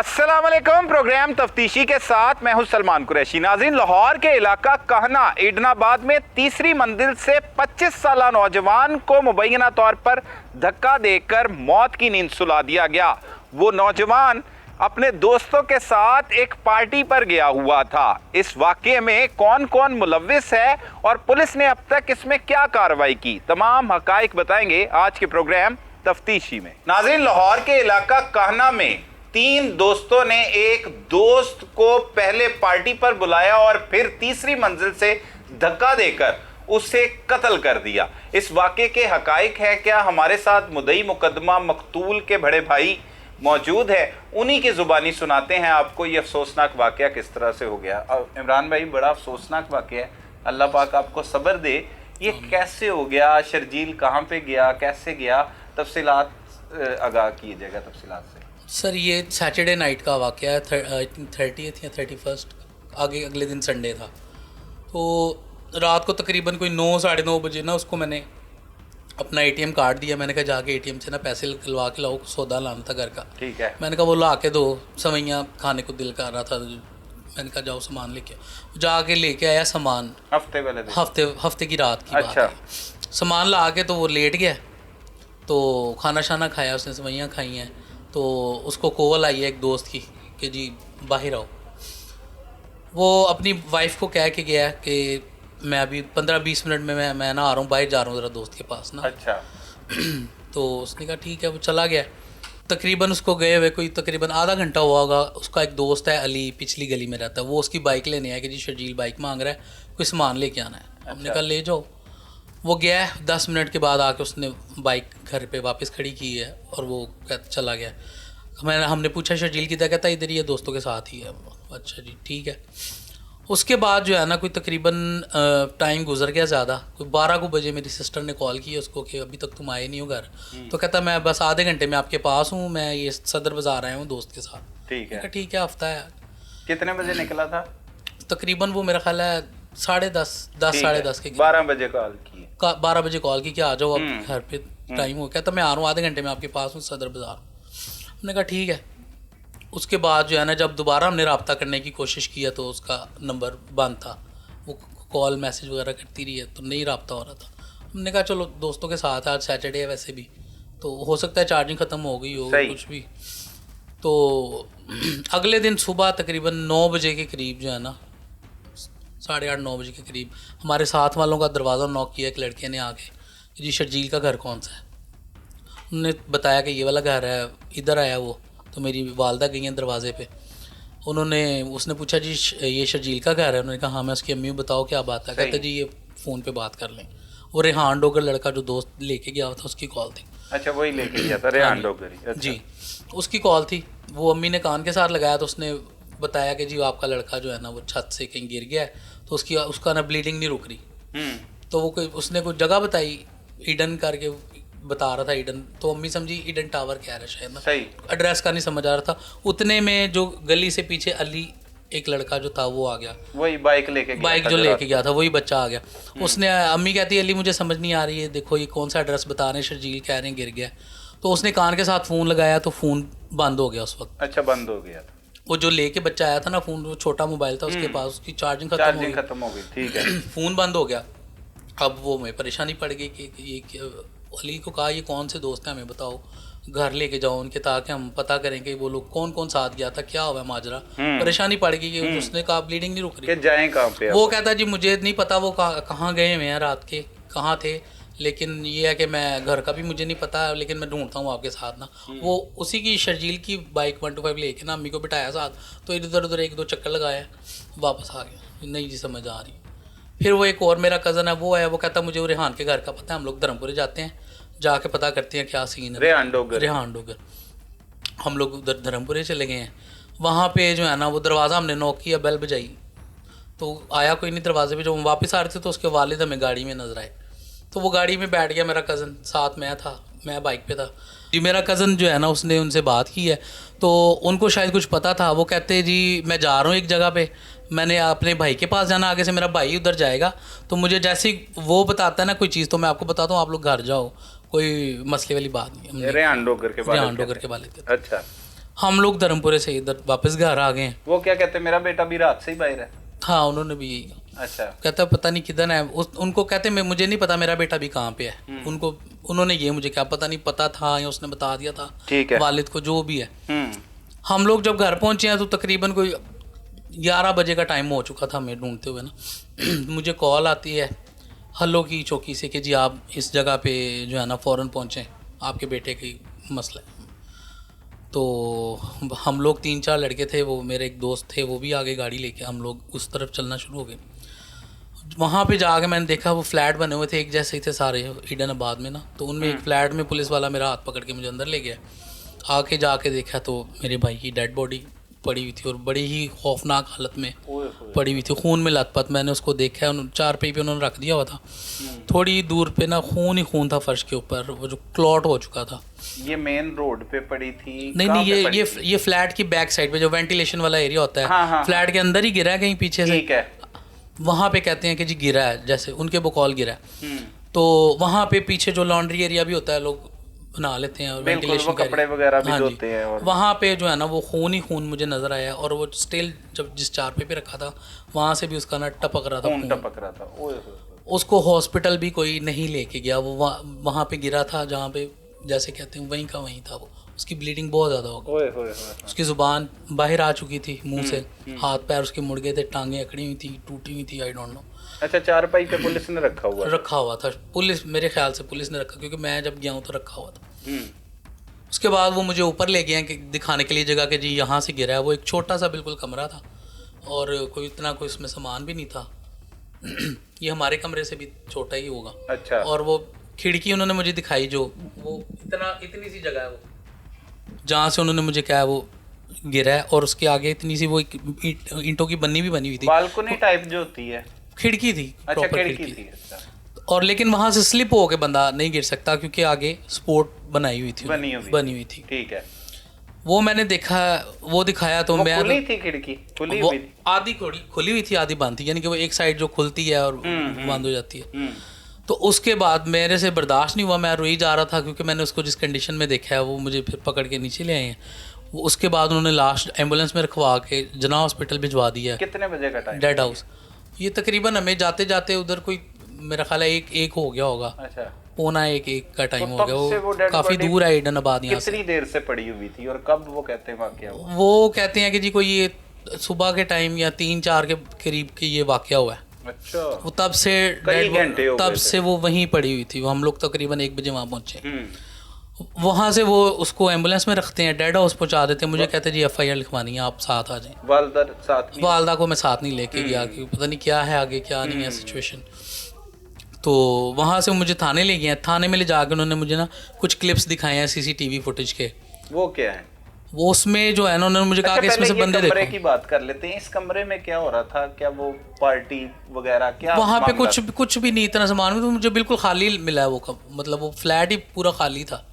अस्सलाम वालेकुम। प्रोग्राम तफ्तीशी के साथ मैं हूं सलमान कुरैशी। नाज़रीन, लाहौर के इलाका कहना एडनाबाद में तीसरी मंजिल से 25 साला नौजवान को मुबैना तौर पर धक्का देकर मौत की नींद सुला दिया गया। वो नौजवान अपने दोस्तों के साथ एक पार्टी पर गया हुआ था। इस वाक़े में कौन कौन मुलव्विस है और पुलिस ने अब तक इसमें क्या कार्रवाई की, तमाम हकाइक बताएंगे आज के प्रोग्राम तफ्तीशी में। नाज़रीन, लाहौर के इलाका कहना में 3 दोस्तों ने एक दोस्त को पहले पार्टी पर बुलाया और फिर तीसरी मंजिल से धक्का देकर उसे कत्ल कर दिया। इस वाक़े के हकाइक है क्या? हमारे साथ मुद्दई मुकदमा मकतूल के बड़े भाई मौजूद है, उन्हीं की ज़ुबानी सुनाते हैं आपको ये अफसोसनाक वाक़या किस तरह से हो गया। और इमरान भाई, बड़ा अफसोसनाक वाक़या है, अल्लाह पाक आपको सब्र दे। ये कैसे हो गया? शर्जील कहाँ पे गया, कैसे गया? तफसीलात आगाह कीजिएगा तफसीलात से। सर, ये सैटरडे नाइट का वाक़या है, 30th या 31st, आगे अगले दिन संडे था। तो रात को तकरीबन कोई 9 साढ़े 9 बजे ना उसको मैंने अपना ATM कार्ड दिया। मैंने कहा जाके ATM से ना पैसे निकलवा के लाओ, सौदा लाना था घर का। ठीक है। मैंने कहा वो ला के दो, सवैयाँ खाने को दिल कर रहा था। मैंने कहा जाओ सामान लेके, जाके लेके आया सामान। हफ्ते की रात की बात है। सामान ला के तो वो लेट गया, तो खाना शाना खाया उसने, सवैयाँ खाई हैं। तो उसको कॉल आई है एक दोस्त की कि जी बाहर आओ। वो अपनी वाइफ को कह के गया कि मैं अभी 15-20 मिनट में मैं ना आ रहा हूँ, बाहर जा रहा हूँ ज़रा दोस्त के पास ना। अच्छा। तो उसने कहा ठीक है, वो चला गया। तकरीबन उसको गए हुए कोई तकरीबन आधा घंटा हुआ होगा। उसका एक दोस्त है अली, पिछली गली में रहता है, वो उसकी बाइक लेने आया कि जी शर्जील बाइक मांग रहा है, कोई सामान लेके आना है। अच्छा। हमने कहा ले जाओ। वो गया, 10 मिनट के बाद आके उसने बाइक घर पे वापस खड़ी की है और वो चला गया। हमने पूछा शर्जील किधर? कहता इधर ही है, दोस्तों के साथ ही है। अच्छा जी ठीक है। उसके बाद जो है ना कोई तकरीबन टाइम गुजर गया ज़्यादा, कोई 12 को बजे मेरी सिस्टर ने कॉल की उसको कि अभी तक तुम आए नहीं हो घर। तो कहता मैं बस आधे घंटे में आपके पास हूँ, मैं ये सदर बाज़ार आया हूँ दोस्त के साथ। ठीक है। ठीक है, हफ्ता है। कितने बजे निकला था? तकरीबन वो मेरा ख्याल है 10:30 साढ़े 10 के 12 बजे कॉल की। 12 बजे कॉल की कि आ जाओ अब घर पे टाइम हो। कहता मैं आ रहा हूँ, आधे घंटे में आपके पास हूँ सदर बाज़ार। हमने कहा ठीक है। उसके बाद जो है ना जब दोबारा हमने रब्ता करने की कोशिश किया तो उसका नंबर बंद था। वो कॉल मैसेज वगैरह करती रही है तो नहीं रब्ता हो रहा था। हमने कहा चलो दोस्तों के साथ, आज सैटरडे है वैसे भी, तो हो सकता है चार्जिंग ख़त्म हो गई हो कुछ भी। तो अगले दिन सुबह तकरीबन 9 बजे के करीब जो है ना, 8:30-9 बजे के करीब हमारे साथ वालों का दरवाज़ा नॉक किया एक लड़के ने आके, जी शर्जील का घर कौन सा है? उन्होंने बताया कि ये वाला घर है, इधर आया वो। तो मेरी वालदा गई हैं दरवाज़े पे। उसने पूछा जी ये शर्जील का घर है? उन्होंने कहा हाँ। मैं उसकी अम्मी बताओ क्या बात है? कहते जी ये फ़ोन पे बात कर लें। वो रेहान डोगर लड़का जो दोस्त लेके गया था उसकी कॉल थी। अच्छा, वही लेके गया था रेहान डोगर? अच्छा। जी, उसकी कॉल थी। वो अम्मी ने कान के साथ लगाया तो उसने बताया कि जी आपका लड़का जो है ना वो छत से कहीं गिर गया है, तो उसका ना ब्लीडिंग नहीं रुक रही। तो वो उसने कोई जगह बताई, ईडन करके बता रहा था ईडन। तो अम्मी समझी ईडन टावर कह रहा है शायद ना, सही एड्रेस का नहीं समझ आ रहा था। उतने में जो गली से पीछे अली एक लड़का जो था वो आ गया, वही बाइक जो लेके गया था, वही बच्चा आ गया। उसने, अम्मी कहती है अली मुझे समझ नहीं आ रही है, देखो ये कौन सा एड्रेस बता रहे हैं, शर्जील कह रहे हैं गिर गया। तो उसने कान के साथ फ़ोन लगाया तो फ़ोन बंद हो गया उस वक्त। अच्छा, बंद हो गया था। वो जो लेके बच्चा आया था ना फ़ोन, वो छोटा मोबाइल था उसके पास, उसकी चार्जिंग खत्म हो गई। ठीक है। फ़ोन बंद हो गया। अब वो मैं परेशानी पड़ गई कि ये अली को कहा ये कौन से दोस्त हैं हमें बताओ, घर लेके जाओ उनके, ताकि हम पता करें कि वो लोग कौन कौन साथ गया था, क्या हुआ माजरा। परेशानी पड़ गई कि उसने कहा ब्लीडिंग नहीं रुक रही, जाएं कहाँ पे? वो कहता जी मुझे नहीं पता वो कहाँ गए हुए हैं, रात के कहाँ थे, लेकिन ये है कि मैं घर का भी मुझे नहीं पता, लेकिन मैं ढूंढता हूँ आपके साथ ना। वो उसी की शर्जील की बाइक 125 लेके ना अम्मी को बिठाया साथ, तो इधर उधर 1-2 चक्कर लगाया, वापस आ गया। नहीं जी समझ आ रही। फिर वो एक और मेरा कज़न है वो आया, वो कहता मुझे वो रेहान के घर का पता है, हम लोग धर्मपुरे जाते हैं, जाके पता करते हैं क्या सीन है। रेहान डोगर। हम लोग उधर धर्मपुरे चले गए हैं। वहाँ पे जो है ना वो दरवाज़ा हमने नॉक किया, बेल बजाई, तो आया कोई नहीं दरवाजे पे। जो हम वापस आ रहे थे तो उसके वालिद हमें गाड़ी में नजर आए, तो वो गाड़ी में बैठ गया मेरा कज़न, साथ मैं बाइक पे था जी। मेरा कज़न जो है ना उसने उनसे बात की है, तो उनको शायद कुछ पता था। वो कहते जी मैं जा रहा हूँ एक जगह पे, मैंने अपने भाई के पास जाना, आगे से मेरा भाई उधर जाएगा, तो मुझे जैसे ही वो बताता है ना कोई चीज़ तो मैं आपको बताता हूँ, आप लोग घर जाओ, कोई मसले वाली बात नहीं है। रेहान डोगर के वाले थे। अच्छा। हम लोग धर्मपुरे से इधर वापस घर आ गए हैं। वो क्या कहते हैं, मेरा बेटा भी रात से ही बाहर है? हाँ, उन्होंने भी यही कहा। अच्छा। कहता पता नहीं किधर है उनको कहते मैं मुझे नहीं पता मेरा बेटा भी कहाँ पे है। उन्होंने ये मुझे क्या पता नहीं पता था या उसने बता दिया था, ठीक है, वालिद को, जो भी है। हम लोग जब घर पहुंचे हैं तो तकरीबन कोई 11 बजे का टाइम हो चुका था हमें ढूंढते हुए ना। मुझे कॉल आती है हल्लो की चौकी से कि जी आप इस जगह पे जो है ना फ़ौरन पहुँचें, आपके बेटे की मसला है। तो हम लोग 3-4 लड़के थे, वो मेरे एक दोस्त थे, वो भी आगे गाड़ी लेके हम लोग उस तरफ चलना शुरू हो गए। वहाँ पे जाके मैंने देखा वो फ्लैट बने हुए थे, एक जैसे ही थे सारे ईडन आबाद में ना। तो उनमें एक फ्लैट में पुलिस वाला मेरा हाथ पकड़ के मुझे अंदर ले गया। आके जाके देखा तो मेरे भाई की डेड बॉडी पड़ी हुई थी और बड़ी ही खौफनाक हालत में पड़ी हुई थी, खून में लथपथ। मैंने उसको देखा, उन्होंने चारपाई पे उन्होंने रख दिया हुआ था। थोड़ी दूर पे ना खून ही खून था फर्श के ऊपर, वो जो क्लॉट हो चुका था। ये मेन रोड पे पड़ी थी? नहीं, ये फ्लैट की बैक साइड पे जो वेंटिलेशन वाला एरिया होता है, हाँ, फ्लैट के अंदर ही गिरा है कहीं पीछे से। ठीक है। वहाँ पे कहते हैं कि जी गिरा है, जैसे उनके बकौल गिरा है। तो वहाँ पे पीछे जो लॉन्ड्री एरिया भी होता है, लोग बना लेते हैं और वेंटिलेशन कपड़े वगैरह भी धोते हैं। और वहाँ पे जो है ना वो खून ही खून मुझे नजर आया। और वो स्टिल जब जिस चारपाई पे रखा था वहाँ से भी उसका ना टपक रहा था, टपक रहा था। उसको हॉस्पिटल भी कोई नहीं लेके गया, वो वहाँ पे गिरा था जहाँ पे जैसे कहते हैं वहीं का वहीं था। वो उसकी ब्लीडिंग बहुत ज़्यादा हो गई, उसकी ज़ुबान बाहर आ चुकी थी मुंह से, हाथ पैर उसके मुड़ गए थे, टांगें अकड़ी हुई थी, टूटी हुई थी, आई डोंट नो। अच्छा, चारपाई पे पुलिस ने रखा हुआ था। पुलिस, मेरे ख्याल से पुलिस ने रखा, क्योंकि मैं जब गया हूँ तो रखा हुआ था। उसके बाद वो मुझे ऊपर ले गए हैं कि दिखाने के लिए जगह कि जी यहाँ से गिरा है। वो एक छोटा सा बिल्कुल कमरा था और कोई इतना कोई उसमें सामान भी नहीं था। ये हमारे कमरे से भी छोटा ही होगा। अच्छा। और वो खिड़की उन्होंने मुझे दिखाई, जो वो इतनी सी जगह है वो जहाँ से उन्होंने मुझे क्या है वो गिरा है, और उसके आगे इतनी सी वो ईंटों की बनी हुई थी, बालकनी टाइप जो होती है, खिड़की थी। अच्छा, खिड़की थी। अच्छा। और लेकिन वहाँ से स्लिप होके बंदा नहीं गिर सकता, क्योंकि आगे स्पोर्ट बनी हुई थी। ठीक है। वो मैंने देखा, वो दिखाया तो मैं खुली थी खिड़की, खुली हुई थी, आधी खुली हुई थी, आधी बंद थी, यानी कि वो एक साइड जो खुलती है और बंद हो जाती है। तो उसके बाद मेरे से बर्दाश्त नहीं हुआ, मैं रोई जा रहा था, क्योंकि मैंने उसको जिस कंडीशन में देखा है वो मुझे फिर पकड़ के नीचे ले आए हैं। वो उसके बाद उन्होंने लास्ट एम्बुलेंस में रखवा के जना हॉस्पिटल भिजवा दिया। कितने बजे का टाइम? Dead house. ये तकरीबन हमें जाते जाते उधर कोई मेरा ख्याल है एक हो गया होगा। अच्छा। पौना एक का टाइम तो हो गया। वो काफी दूर है ईडन आबाद यहाँ से। कितनी देर से पड़ी हुई थी और कब वो कहते हैं वाकया हुआ? वो कहते हैं कि जी कोई ये सुबह के टाइम या 3-4 के करीब के ये वाकया हुआ है। अच्छा। वो तब से वो वहीं पड़ी हुई थी। हम लोग तकरीबन 1 बजे वहाँ पहुँचे। वहाँ से वो उसको एम्बुलेंस में रखते हैं, डेड हाउस पहुँचा देते हैं। मुझे कहते जी FIR लिखवानी है, आप साथ आ जाएं। वालदा को मैं साथ नहीं लेके गया, क्योंकि पता नहीं क्या है आगे क्या नहीं है सिचुएशन। तो वहाँ से मुझे थाने ले गए। थाने में ले जाकर उन्होंने मुझे ना कुछ क्लिप्स दिखाए हैं CCTV फुटेज के। वो क्या है? वो उसमें जो है ना उन्होंने मुझे कहा कि इसमें से बंदे देखो। कमरे की बात कर लेते हैं। इस कमरे में क्या हो रहा था? क्या वो पार्टी वगैरह क्या? वहाँ पे कुछ भी नहीं, इतना सामान भी तो मुझे बिल्कुल खाली मिला है वो मतलब वो फ्लैट ही पूरा खाली था।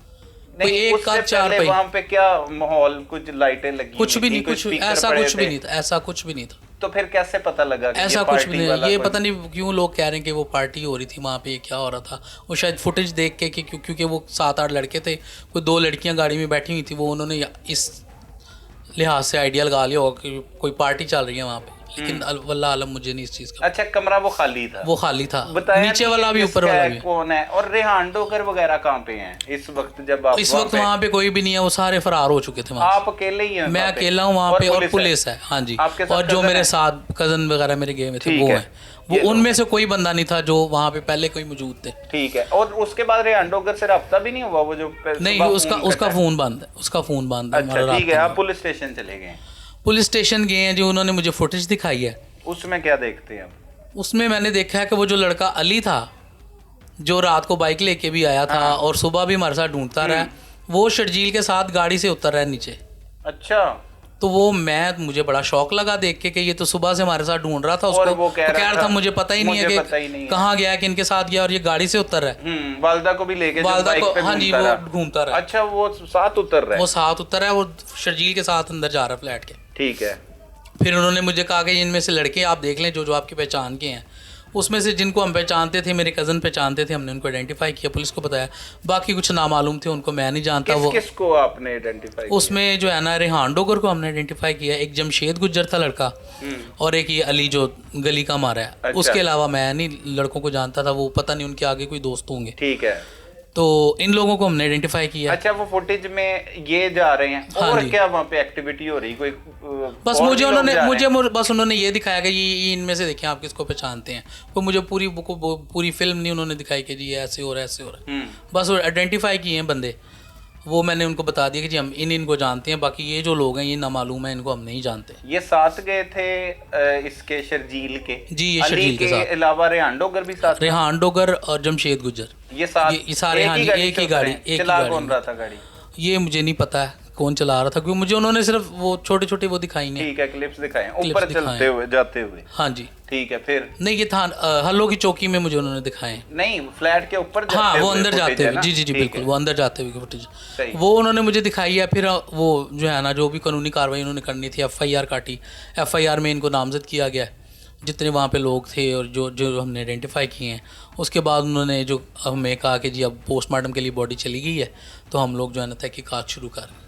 नहीं, एक का चारपाई। वहाँ पे क्या माहौल, कुछ लाइटें लगी? कुछ भी नहीं, ऐसा कुछ भी नहीं था। तो फिर कैसे पता लगा कि ऐसा कुछ भी नहीं? ये पता नहीं क्यों लोग कह रहे हैं कि वो पार्टी हो रही थी वहाँ पे, क्या हो रहा था। वो शायद फुटेज देख के कि क्योंकि वो 7-8 लड़के थे, कोई 2 लड़कियाँ गाड़ी में बैठी हुई थी, वो उन्होंने इस लिहाज से आइडिया लगा लिया होगा कि कोई पार्टी चल रही है वहाँ पे। लेकिन वल्लाह आलम मुझे नहीं इस चीज़ का। अच्छा, कमरा वो खाली था? वो खाली था, नीचे वाला भी ऊपर वाला भी। कौन है? और रेहान डोगर वगैरह कहाँ पे हैं इस वक्त? जब आप इस वक्त वहाँ पे कोई भी नहीं है, वो सारे फरार हो चुके थे वहाँ। आप अकेले ही हैं? मैं अकेला हूँ वहाँ पे, और पुलिस है। हाँ जी। और जो मेरे साथ कजन वगैरह मेरे गए हुए थे वो है। वो उनमें से कोई बंदा नहीं था जो वहाँ पे पहले कोई मौजूद थे। ठीक है। और उसके बाद रेहान डोगर से रब्ता भी नहीं हुआ? वो जो नहीं, उसका फोन बंद है, उसका फोन बंद है। अच्छा, ठीक है। आप पुलिस स्टेशन चले गए? पुलिस स्टेशन गए हैं, जो उन्होंने मुझे फुटेज दिखाई है। उसमें क्या देखते हैं आप? उसमें मैंने देखा है कि वो जो लड़का अली था, जो रात को बाइक लेके भी आया था और सुबह भी हमारे साथ ढूंढता रहा, वो शर्जील के साथ गाड़ी से उतर रहा है नीचे। अच्छा। तो वो मुझे बड़ा शौक लगा देख के कि ये तो सुबह से हमारे साथ ढूंढ रहा था उसको। वो कह रहा था मुझे पता ही नहीं है कि कहाँ गया, कि इनके साथ गया और ये गाड़ी से उतर रहा है। वालदा को भी लेके वालदा को, हाँ जी, वो घूमता रहा। अच्छा, वो साथ उतर रहा है? वो साथ उतर रहा है, वो शर्जील के साथ अंदर जा रहा है फ्लैट के। ठीक है। फिर उन्होंने मुझे कहा कि इनमें से लड़के आप देख लें जो आपकी पहचान के हैं। उसमें से जिनको हम पहचानते थे, मेरे कज़न पहचानते थे, हमने उनको आइडेंटिफाई किया, पुलिस को बताया। बाकी कुछ नामालूम थे, उनको मैं नहीं जानता। वो किसको आपने आइडेंटिफाई उसमें जो है ना, रेहान डोगर को हमने आइडेंटिफाई किया, एक जमशेद गुज्जर था लड़का, और एक ये अली जो गली का मारा है। अच्छा। उसके अलावा मैं नहीं लड़कों को जानता था, वो पता नहीं उनके आगे कोई दोस्त होंगे। ठीक है। तो इन लोगों को हमने आइडेंटिफाई किया। अच्छा, वो फुटेज में ये जा रहे हैं, हाँ और जी। क्या वहाँ पे एक्टिविटी हो रही, कोई बस और मुझे भी लोग उन्होंने जा रहे हैं? बस उन्होंने ये दिखाया कि ये इनमें से देखें आप किसको पहचानते हैं। वो मुझे पूरी फिल्म नहीं उन्होंने दिखाई कि जी ये ऐसे हो रहा है, ऐसे हो रहा है। बस वो आइडेंटिफाई किए हैं बंदे, वो मैंने उनको बता दिया कि जी हम इनको जानते हैं, बाकी ये जो लोग हैं ये नामालूम है, इनको हम नहीं जानते। ये साथ गए थे इसके शर्जील के? जी, ये अली शर्जील के साथ। अलावा रेहान डोगर भी साथ? रेहान डोगर और जमशेद गुज्जर, ये साथ ये सारे, हाँ जी, एक ही गाड़ी। चला कौन रहा था गाड़ी? ये मुझे नहीं पता है कौन चला रहा था, क्योंकि मुझे उन्होंने सिर्फ वो छोटे छोटे वो दिखाई हैं। ठीक है, क्लिप्स दिखाए क्लिप्स ऊपर दिखाए चलते हुए जाते हुए। हाँ जी। ठीक है, फिर? नहीं, ये था हल्लो की चौकी में मुझे उन्होंने दिखाए हैं। नहीं, फ्लैट के ऊपर जाते हाँ, वो हुए अंदर footage जाते है हुए, ना? जी जी जी ठीक बिल्कुल, है। वो अंदर जाते हुए की फुटेज सही। वो उन्होंने मुझे दिखाई है। फिर वो जो है ना, जो भी कानूनी कार्रवाई उन्होंने करनी थी, FIR काटी। FIR में इनको नामजद किया गया, जितने वहाँ पे लोग थे और जो जो हमने आइडेंटिफाई किए हैं। उसके बाद उन्होंने जो हमें कहा कि जी अब पोस्टमार्टम के लिए बॉडी चली गई है, तो हम लोग जो है ना तहकीकात शुरू कर रहे हैं।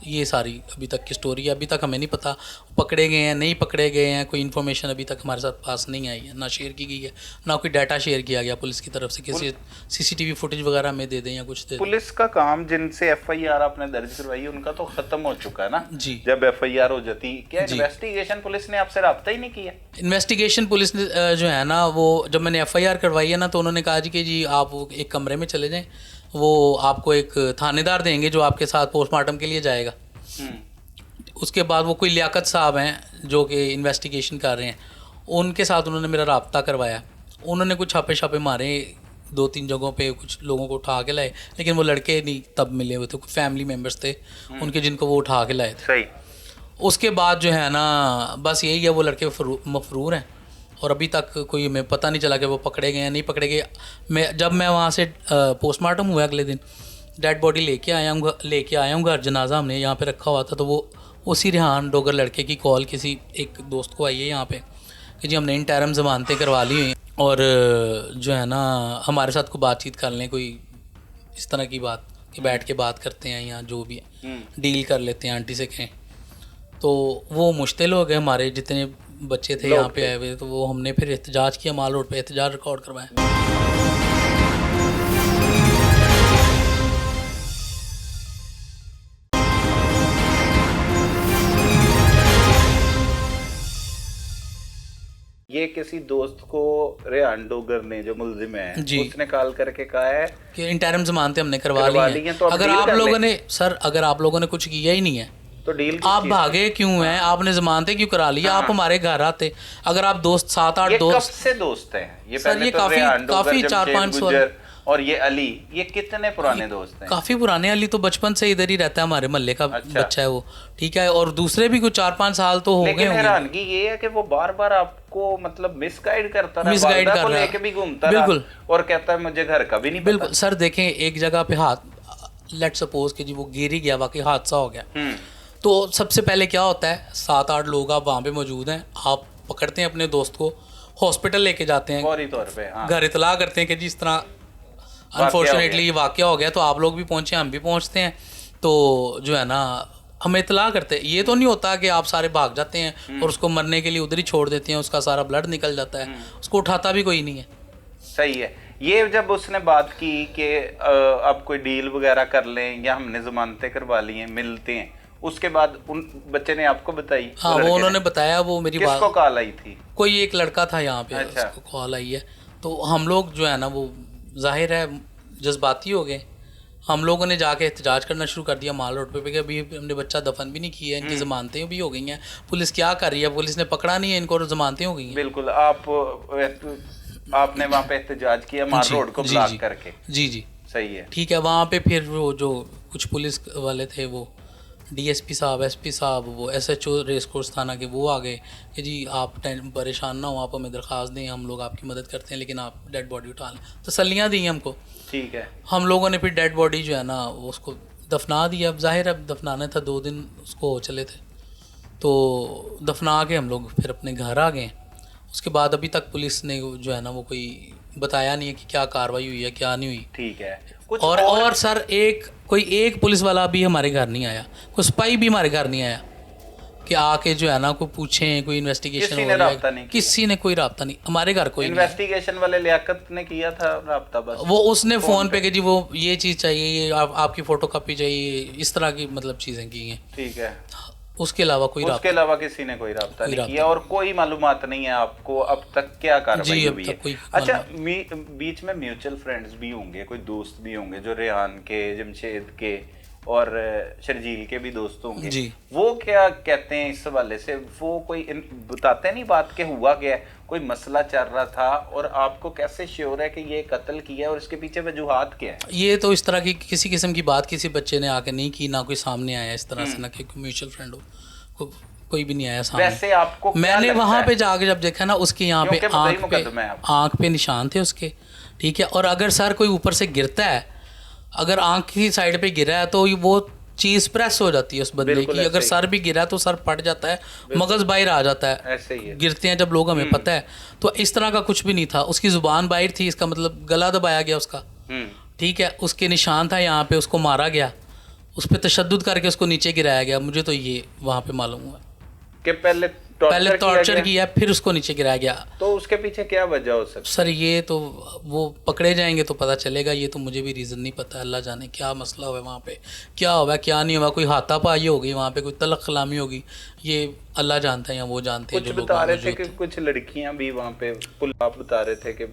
ये सारी अभी तक की स्टोरी है। अभी तक हमें नहीं पता पकड़े गए हैं, नहीं पकड़े गए हैं, कोई इन्फॉर्मेशन अभी तक हमारे साथ पास नहीं आई है, ना शेयर की गई है, ना कोई डाटा शेयर किया गया पुलिस की तरफ से, किसी CCTV फुटेज वगैरह हमें दे दें या कुछ दे दें। पुलिस का काम, जिनसे FIR आपने दर्ज करवाई उनका तो खत्म हो चुका है ना जी। जब FIR हो जाती, क्या इन्वेस्टिगेशन पुलिस ने आपसे रब्ता ही नहीं किया? इन्वेस्टिगेशन पुलिस ने जो है ना, वो जब मैंने FIR करवाई है ना, तो उन्होंने कहा जी कि जी आप एक कमरे में चले जाएं, वो आपको एक थानेदार देंगे जो आपके साथ पोस्टमार्टम के लिए जाएगा। उसके बाद वो कोई लियाकत साहब हैं जो कि इन्वेस्टिगेशन कर रहे हैं, उनके साथ उन्होंने मेरा रब्ता करवाया। उन्होंने कुछ छापे छापे मारे 2-3 जगहों पे, कुछ लोगों को उठा के लाए, लेकिन वो लड़के नहीं तब मिले हुए थे, फैमिली मेम्बर्स थे उनके जिनको वो उठा के लाए थे। सही। उसके बाद जो है ना, बस यही है, वो लड़के मफरूर हैं और अभी तक कोई हमें पता नहीं चला कि वो पकड़े गए या नहीं पकड़े गए। जब मैं वहाँ से पोस्टमार्टम हुआ अगले दिन, डेड बॉडी लेके आया हूँ घर, जनाजा हमने यहाँ पे रखा हुआ था, तो वो उसी रेहान डोगर लड़के की कॉल किसी एक दोस्त को आई है यहाँ पे कि जी हमने इंटरम ज़मानतें करवा ली हुई हैं और जो है ना हमारे साथ को बातचीत कर लें, कोई इस तरह की बात कि बैठ के बात करते हैं या जो भी है डील कर लेते हैं, आंटी से कहें। तो वो मुश्तिल हो गए, हमारे जितने बच्चे थे यहाँ पे आए हुए, तो वो हमने फिर एहतजाज किया, माल रोड पे एहतजाज रिकॉर्ड करवाया। ये किसी दोस्त को रेहान डोगर ने, जो मुलजिम है, जी, उसने कॉल करके कहा है कि इंटरम ज़मानतें हमने करवा ली हैं। तो अगर आप लोगों ने अगर आप लोगों ने कुछ किया ही नहीं है तो डील आप भागे क्यों हैं? आपने ज़मानतें क्यों करा ली? आप हमारे घर आते, अगर आप दोस्त 7-8 दोस्त। कब से दोस्त हैं ये? सर ये काफ़ी 4-5 साल। और ये अली, ये कितने पुराने दोस्त हैं? काफ़ी पुराने। अली तो बचपन से इधर ही रहता है, हमारे मोहल्ले का बच्चा है वो, ठीक है। और दूसरे भी कुछ 4-5 साल तो हो गए होंगे। हैरानगी ये है कि वो बार बार आपको मतलब मिसगाइड करता रहा, मिसगाइड कर रहा लेके भी घूमता बिल्कुल, और कहता है मुझे घर का भी नहीं पता। बिल्कुल सर, देखें एक जगह पे लेट सपोज कि जी वो गिर ही गया, वाकई हादसा हो गया, तो सबसे पहले क्या होता है, 7-8 लोग आप वहाँ पे मौजूद हैं, आप पकड़ते हैं अपने दोस्त को, हॉस्पिटल लेके जाते हैं, फौरी तौर पे घर इतला करते हैं कि जी इस तरह अनफॉर्चुनेटली ये वाक़या हो गया, तो आप लोग भी पहुँचे, हम भी पहुँचते हैं, तो जो है ना हमें इतला करते हैं। ये तो नहीं होता कि आप सारे भाग जाते हैं और उसको मरने के लिए उधर ही छोड़ देते हैं, उसका सारा ब्लड निकल जाता है, उसको उठाता भी कोई नहीं है। सही है। ये जब उसने बात की कि अब कोई डील वगैरह कर लें या हमने जमानतें करवा ली हैं, मिलते हैं, उसके बाद उन बच्चे ने आपको बताई? हाँ, वो उन्होंने बताया, वो मेरी बात। किसको कॉल आई थी? कोई एक लड़का था यहाँ पे, अच्छा। उसको कॉल आई है, तो हम लोग जो है ना वो जाहिर है जज्बाती हो गए, हम लोगों ने जाके एहतजाज करना शुरू कर दिया माल रोड पे कि अभी हमने बच्चा दफन भी नहीं किया है, इनकी ज़मानतें भी हो गई हैं, पुलिस क्या कर रही है, पुलिस ने पकड़ा नहीं है इनको और ज़मानतें हो गई हैं। बिल्कुल। आपने वहाँ पे एहतजाज किया माल रोड को ब्लॉक करके? जी जी, सही है। ठीक है। वहाँ पे फिर वो जो कुछ पुलिस वाले थे, वो DSP साहब, SP साहब, वो SHO रेस कोर्स थाना के, वो आ गए कि जी आप परेशान ना हो, आप हमें दरख्वास्त दें, हम लोग आपकी मदद करते हैं, लेकिन आप डेड बॉडी उठा लें। तसल्लियाँ दी हमको, ठीक है। हम लोगों ने फिर डेड बॉडी जो है ना उसको दफना दिया। अब जाहिर है दफनाना था, 2 दिन उसको चले थे, तो दफना के हम लोग फिर अपने घर आ गए। उसके बाद अभी तक पुलिस ने जो है ना वो कोई बताया नहीं है कि क्या कार्रवाई हुई है क्या नहीं हुई। ठीक है। कुछ और सर एक पुलिस वाला भी हमारे घर नहीं आया, कोई स्पाई भी हमारे घर नहीं आया कि आके जो है ना कोई पूछें, कोई इन्वेस्टिगेशन किसी हो ने रहा राब्ता नहीं है, किया? किसी ने कोई राब्ता नहीं, हमारे घर कोई नहीं आया। इन्वेस्टिगेशन वाले लियाकत ने किया था राब्ता बस? वो उसने फ़ोन पे कि जी वो ये चीज़ चाहिए, ये आपकी फ़ोटो कापी चाहिए, इस तरह की मतलब चीज़ें की हैं। ठीक है। उसके अलावा कोई उसके अलावा किसी ने कोई राब्ता नहीं राब्ता किया और कोई मालूमात नहीं है आपको अब तक क्या कार्रवाई जी, अब हुई तक है? कोई अच्छा, बीच में म्यूचुअल फ्रेंड्स भी होंगे, कोई दोस्त भी होंगे जो रेहान के, जमशेद के और शर्जील के भी दोस्त होंगे जी। वो क्या कहते हैं इस हवाले से? वो कोई बताते नहीं बात के हुआ क्या है? कोई मसला चल रहा था और आपको कैसे श्योर है कि ये कत्ल किया और इसके पीछे वजूहात क्या है? ये तो इस तरह की किसी किस्म की बात किसी बच्चे ने आके नहीं की, ना कोई सामने आया इस तरह से, ना कि म्यूचुअल फ्रेंड हो, कोई भी नहीं आया सामने। वैसे आपको क्या मैंने लगता वहाँ है? पे जाके जब देखा ना उसके यहाँ पे क्योंकि मुद्दई मुकद्दमा है आप। आँख पे निशान थे उसके, ठीक है। और अगर सर कोई ऊपर से गिरता है, अगर आँख की साइड पे गिरा है तो वो चीज़ प्रेस हो जाती है उस बंदे बिल्कुल की। ऐसे अगर ही। सर भी गिरा है तो सर फट जाता है, मगज बाहर आ जाता है, ऐसे ही है। गिरते हैं जब लोग, हमें पता है। तो इस तरह का कुछ भी नहीं था, उसकी ज़ुबान बाहर थी, इसका मतलब गला दबाया गया उसका, ठीक है। उसके निशान था यहाँ पे, उसको मारा गया, उस पर तशद्दुद करके उसको नीचे गिराया गया। मुझे तो ये वहाँ पे मालूम हुआ कि पहले टॉर्चर किया, फिर उसको नीचे गिराया गया। तो उसके पीछे क्या वजह हो सकती? सर ये तो वो पकड़े जाएंगे तो पता चलेगा, ये तो मुझे भी रीज़न नहीं पता। अल्लाह जाने क्या मसला हुआ वहाँ पे, क्या हुआ क्या नहीं हुआ, कोई हाथापाई होगी वहाँ पे, कोई तलख कलामी होगी, ये अल्लाह जानता है या वो जानते हैं कुछ जो लोग बता रहे थे मौजूद कि थे। कुछ लड़कियां भी वहाँ पे, आप बता रहे थे कि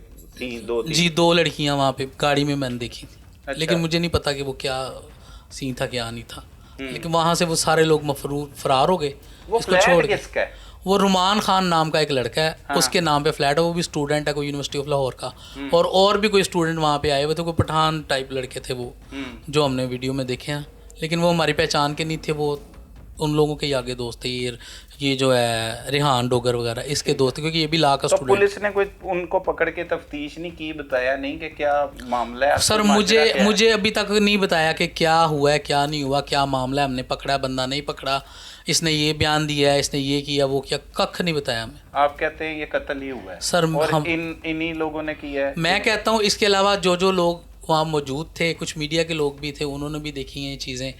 दो तीन। जी 2 लड़कियाँ वहाँ पे गाड़ी में मैंने देखी थी। अच्छा। लेकिन मुझे नहीं पता कि वो क्या सीन था क्या नहीं था। लेकिन वहाँ से वो सारे लोग फरार हो गए वो इसको छोड़ फ्लैट के। किसका है? वो रुमान खान नाम का एक लड़का है, उसके नाम पे फ्लैट है, वो भी स्टूडेंट है कोई यूनिवर्सिटी ऑफ लाहौर का। और भी कोई स्टूडेंट वहाँ पे आए हुए थे, कोई पठान टाइप लड़के थे वो, जो हमने वीडियो में देखे हैं। लेकिन वो हमारी पहचान के नहीं थे, वो उन लोगों के आगे दोस्त थे, ये जो है रेहान डोगर वगैरह इसके दोस्त थे, क्योंकि ये भी ला का तो स्टूडेंट। पुलिस ने कोई उनको पकड़ के तफ्तीश नहीं की, बताया नहीं कि क्या मामला है? सर मुझे अभी तक नहीं बताया कि क्या हुआ है क्या नहीं हुआ, क्या मामला है, हमने पकड़ा बंदा नहीं पकड़ा, इसने ये बयान दिया है, इसने ये किया वो क्या, कख नहीं बताया हमें। आप कहते हैं ये कत्ल ही हुआ है सर और हम इन्हीं लोगों ने किया है? मैं कहता हूँ इसके अलावा जो लोग वहाँ मौजूद थे, कुछ मीडिया के लोग भी थे, उन्होंने भी देखी हैं ये चीज़ें,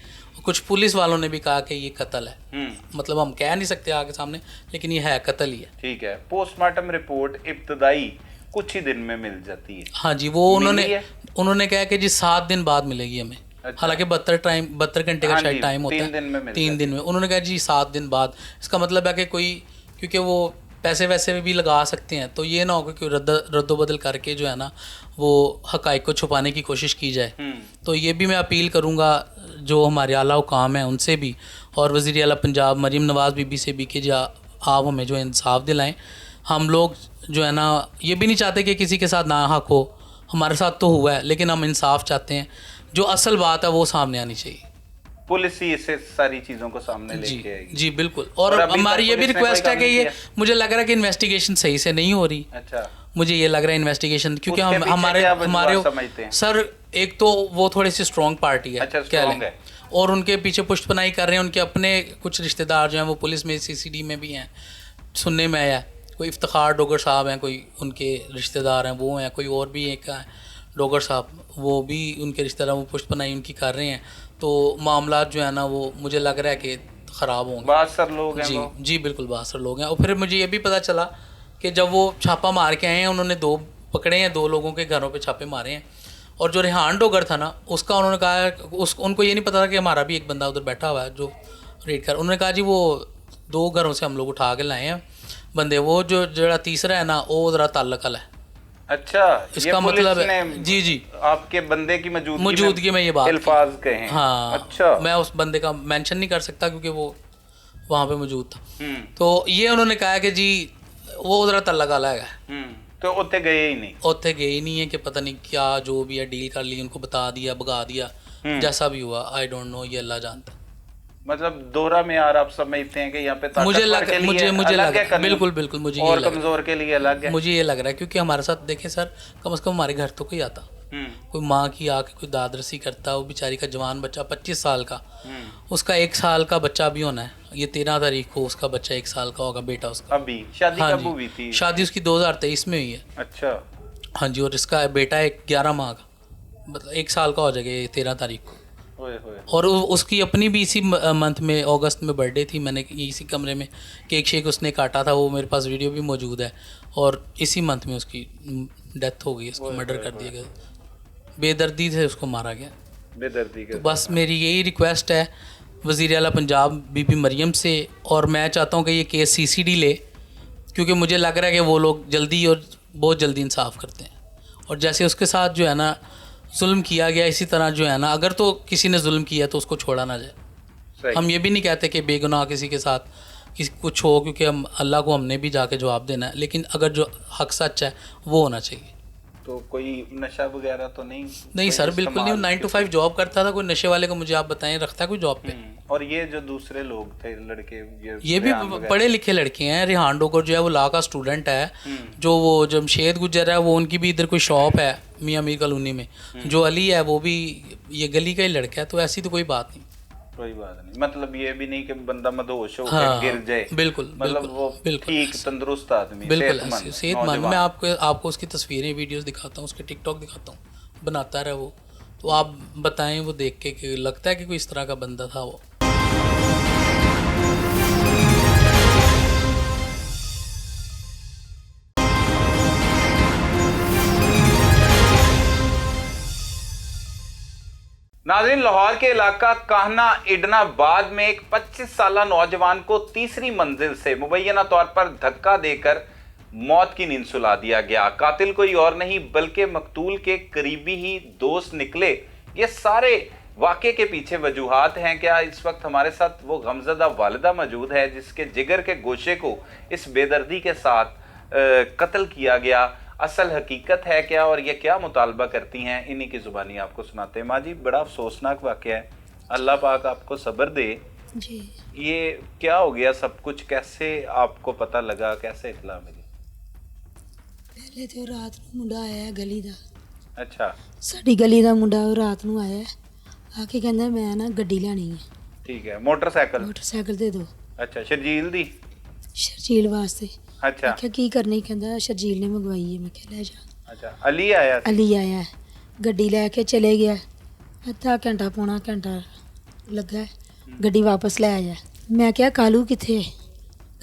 कुछ पुलिस वालों ने भी कहा कि ये कत्ल है। मतलब हम कह नहीं सकते आगे सामने, लेकिन ये है कत्ल ही है। ठीक है। पोस्टमार्टम रिपोर्ट इब्तदाई कुछ ही दिन में मिल जाती है? हाँ जी, वो मिली है? उन्होंने कहा कि जी 7 दिन बाद मिलेगी हमें। अच्छा। हालांकि 72 घंटे का हाँ शायद जी, टाइम होता 3 है, दिन में मिल 3 दिन में। उन्होंने कहा जी 7 दिन बाद। इसका मतलब है कि कोई, क्योंकि वो पैसे वैसे भी लगा सकते हैं, तो ये ना हो कि रद्दोबदल करके जो है ना वो हकाइक को छुपाने की कोशिश की जाए। तो ये भी मैं अपील करूँगा जो हमारे आला हुकाम हैं उनसे भी, और वज़ीर आला पंजाब मरीम नवाज़ बीबी से भी, कि जो आप हमें जो इंसाफ दिलाएं। हम लोग जो है ना ये भी नहीं चाहते कि किसी के साथ ना हक हो, हमारे साथ तो हुआ है, लेकिन हम इंसाफ चाहते हैं, जो असल बात है वो सामने आनी चाहिए। पुलिस ही इससे सारी चीजों को सामने जी लेके आएगी? जी बिल्कुल। और अभी तक हमारी ये भी पुलिस ने कोई रिक्वेस्ट है काम कि नहीं ये, किया? मुझे लग रहा है कि इन्वेस्टिगेशन सही से नहीं हो रही। अच्छा। मुझे ये लग रहा है इन्वेस्टिगेशन, क्योंकि उसके पीछे हमारे क्या वजूहात समझते हैं? सर एक तो वो थोड़ी सी स्ट्रॉन्ग पार्टी है, अच्छा, क्या स्ट्रॉन्ग लें, है। और उनके पीछे पुष्टपनाही कर रहे हैं उनके अपने कुछ रिश्तेदार जो हैं, वो पुलिस में CCD में भी हैं, सुनने में आया। कोई इफ्तिखार डोगर साहब हैं, कोई उनके रिश्तेदार हैं वो हैं, कोई और भी एक है डोगर साहब, वो भी उनके रिश्तेदार, वो पुष्टपनाही उनकी कर रहे हैं। तो मामला जो है ना वो मुझे लग रहा है कि ख़राब होंगे। बासर लोग हैं जी वो? जी बिल्कुल बासर लोग हैं। और फिर मुझे ये भी पता चला कि जब वो छापा मार के आए हैं, उन्होंने 2 पकड़े हैं, 2 लोगों के घरों पे छापे मारे हैं। और जो रेहान डोगर था ना, उसका उन्होंने कहा, उनको ये नहीं पता था कि हमारा भी एक बंदा उधर बैठा हुआ है जो रेड कर। उन्होंने कहा जी वो 2 घरों से हम लोग उठा के लाए हैं बंदे, वो जो जरा तीसरा है ना वो ज़रा ताल्लुक़ है। अच्छा, इसका मतलब है जी जी आपके बंदे की मौजूदगी में ये बात अल्फाज कहे? हाँ। अच्छा। मैं उस बंदे का मेंशन नहीं कर सकता क्योंकि वो वहाँ पे मौजूद था। तो ये उन्होंने कहा कि जी वो उधर ताल्लुक़ है। तो उत्ते गए ही नहीं? उत्ते गए ही नहीं है कि पता नहीं क्या जो भी है डील कर ली, उनको बता दिया, भगा दिया, जैसा भी हुआ आई डोंट नो, ये अल्लाह जानता है। मतलब दोहरा में यार आप समझते हैं कि यहाँ पे मुझे लग अलग है, बिल्कुल मुझे और कमजोर के लिए अलग है। मुझे ये लग रहा है क्योंकि हमारे साथ देखें सर, कम से कम हमारे घर तो कोई आता, कोई माँ की आके कोई दादरसी करता, वो बेचारी का जवान बच्चा 25 साल का, उसका 1 साल का बच्चा भी होना है। ये 13 तारीख को उसका बच्चा 1 साल का होगा, बेटा उसका। अभी शादी हाँ कब जी, हुई थी? शादी उसकी 2023 में हुई है। अच्छा। हाँ जी, और इसका बेटा है 11 माह का, मतलब 1 साल का हो जाएगा ये 13 तारीख को। ओए होए। और उसकी अपनी भी इसी मंथ में, अगस्त में बर्थडे थी। मैंने इसी कमरे में केक शेक उसने काटा था, वो मेरे पास वीडियो भी मौजूद है। और इसी मंथ में उसकी डेथ हो गई, उसको मर्डर कर दिया गया, बेदर्दी से उसको मारा गया। बेदर्दी के तो बस मेरी यही रिक्वेस्ट है वज़ीर आला पंजाब बीबी मरियम से, और मैं चाहता हूँ कि ये केस CCD ले, क्योंकि मुझे लग रहा है कि वो लोग जल्दी और बहुत जल्दी इंसाफ करते हैं। और जैसे उसके साथ जो है ना जुल्म किया गया, इसी तरह जो है ना, अगर तो किसी ने जुल्म किया तो उसको छोड़ा ना जाए। सही। हम ये भी नहीं कहते कि बेगुनाह किसी के साथ किसी कुछ हो, क्योंकि हम अल्लाह को हमने भी जाके जवाब देना है, लेकिन अगर जो हक सच है वो होना चाहिए। तो कोई नशा वगैरह तो नहीं? नहीं सर, बिल्कुल नहीं। 9 to 5 जॉब करता था। कोई नशे वाले को मुझे आप बताएं रखता है कोई जॉब पे? और ये जो दूसरे लोग थे लड़के, ये भी पढ़े लिखे लड़के हैं। रिहान डोगर जो है वो लॉ का स्टूडेंट है। जो वो जमशेद गुजर है वो, उनकी भी इधर कोई शॉप है मियाँ मीर कॉलोनी में। जो अली है वो भी ये गली का ही लड़का है। तो ऐसी तो कोई बात नहीं। कोई बात नहीं, मतलब ये भी नहीं कि बंदा मदहोश हो हाँ, गिर जाए। बिल्कुल मतलब वो बिल्कुल ठीक तंदुरुस्त आदमी, बिल्कुल सेहतमंद सेहतमंद। मैं आपको उसकी तस्वीरें वीडियोस दिखाता हूँ, उसके टिकटॉक दिखाता हूँ, बनाता रहा वो। तो आप बताएं वो देख के कि लगता है कि कोई इस तरह का बंदा था वो। नाज़रीन, लाहौर के इलाका काहना इडनाबाद में एक 25 साला नौजवान को तीसरी मंजिल से मुबैना तौर पर धक्का देकर मौत की नींद सुला दिया गया। कातिल कोई और नहीं बल्कि मकतूल के करीबी ही दोस्त निकले। ये सारे वाक़े के पीछे वजूहात हैं क्या? इस वक्त हमारे साथ वो गमज़दा वालिदा मौजूद है जिसके जिगर के गोशे को इस बेदर्दी के साथ कत्ल किया गया। असल हकीकत है क्या और ये क्या मुतालबा करती हैं, इन्हीं की ज़ुबानी आपको सुनाते हैं। माँ जी, बड़ा अफसोसनाक वाक़या है, अल्लाह पाक आपको सब्र दे जी। ये क्या हो गया सब कुछ? कैसे आपको पता लगा, कैसे इतला मिली? पहले तो रात ਨੂੰ ਮੁੰਡਾ ਆਇਆ ਗਲੀ ਦਾ। अच्छा। ਸਾਡੀ ਗਲੀ ਦਾ ਮੁੰਡਾ ਉਹ ਰਾਤ ਨੂੰ ਆਇਆ, ਆ ਕੇ ਕਹਿੰਦਾ ਮੈਂ ਨਾ ਗੱਡੀ ਲੈਣੀ ਹੈ। ठीक है, मोटरसाइकिल? ਮੋਟਰਸਾਈਕਲ ਦੇ ਦਿਓ अच्छा, शर्जील दी? ਸ਼ਰਜੀਲ ਵਾਸਤੇ। अच्छा। ਮੈਂ ਕਿਹਾ ਕੀ ਕਰਨੀ? ਕਹਿੰਦਾ ਸ਼ਰਜੀਲ ਨੇ ਮੰਗਵਾਈ ਹੈ। ਮੈਂ ਕਿਹਾ ਲੈ ਜਾ। अच्छा, अली आया सी? ਅਲੀ ਆਇਆ, ਗੱਡੀ ਲੈ ਕੇ ਚਲੇ ਗਿਆ। ਅੱਧਾ ਘੰਟਾ ਪੌਣਾ ਘੰਟਾ ਲੱਗਾ, ਗੱਡੀ ਵਾਪਸ ਲੈ ਆਇਆ। ਮੈਂ ਕਿਹਾ ਕਾਲੂ ਕਿੱਥੇ ਹੈ?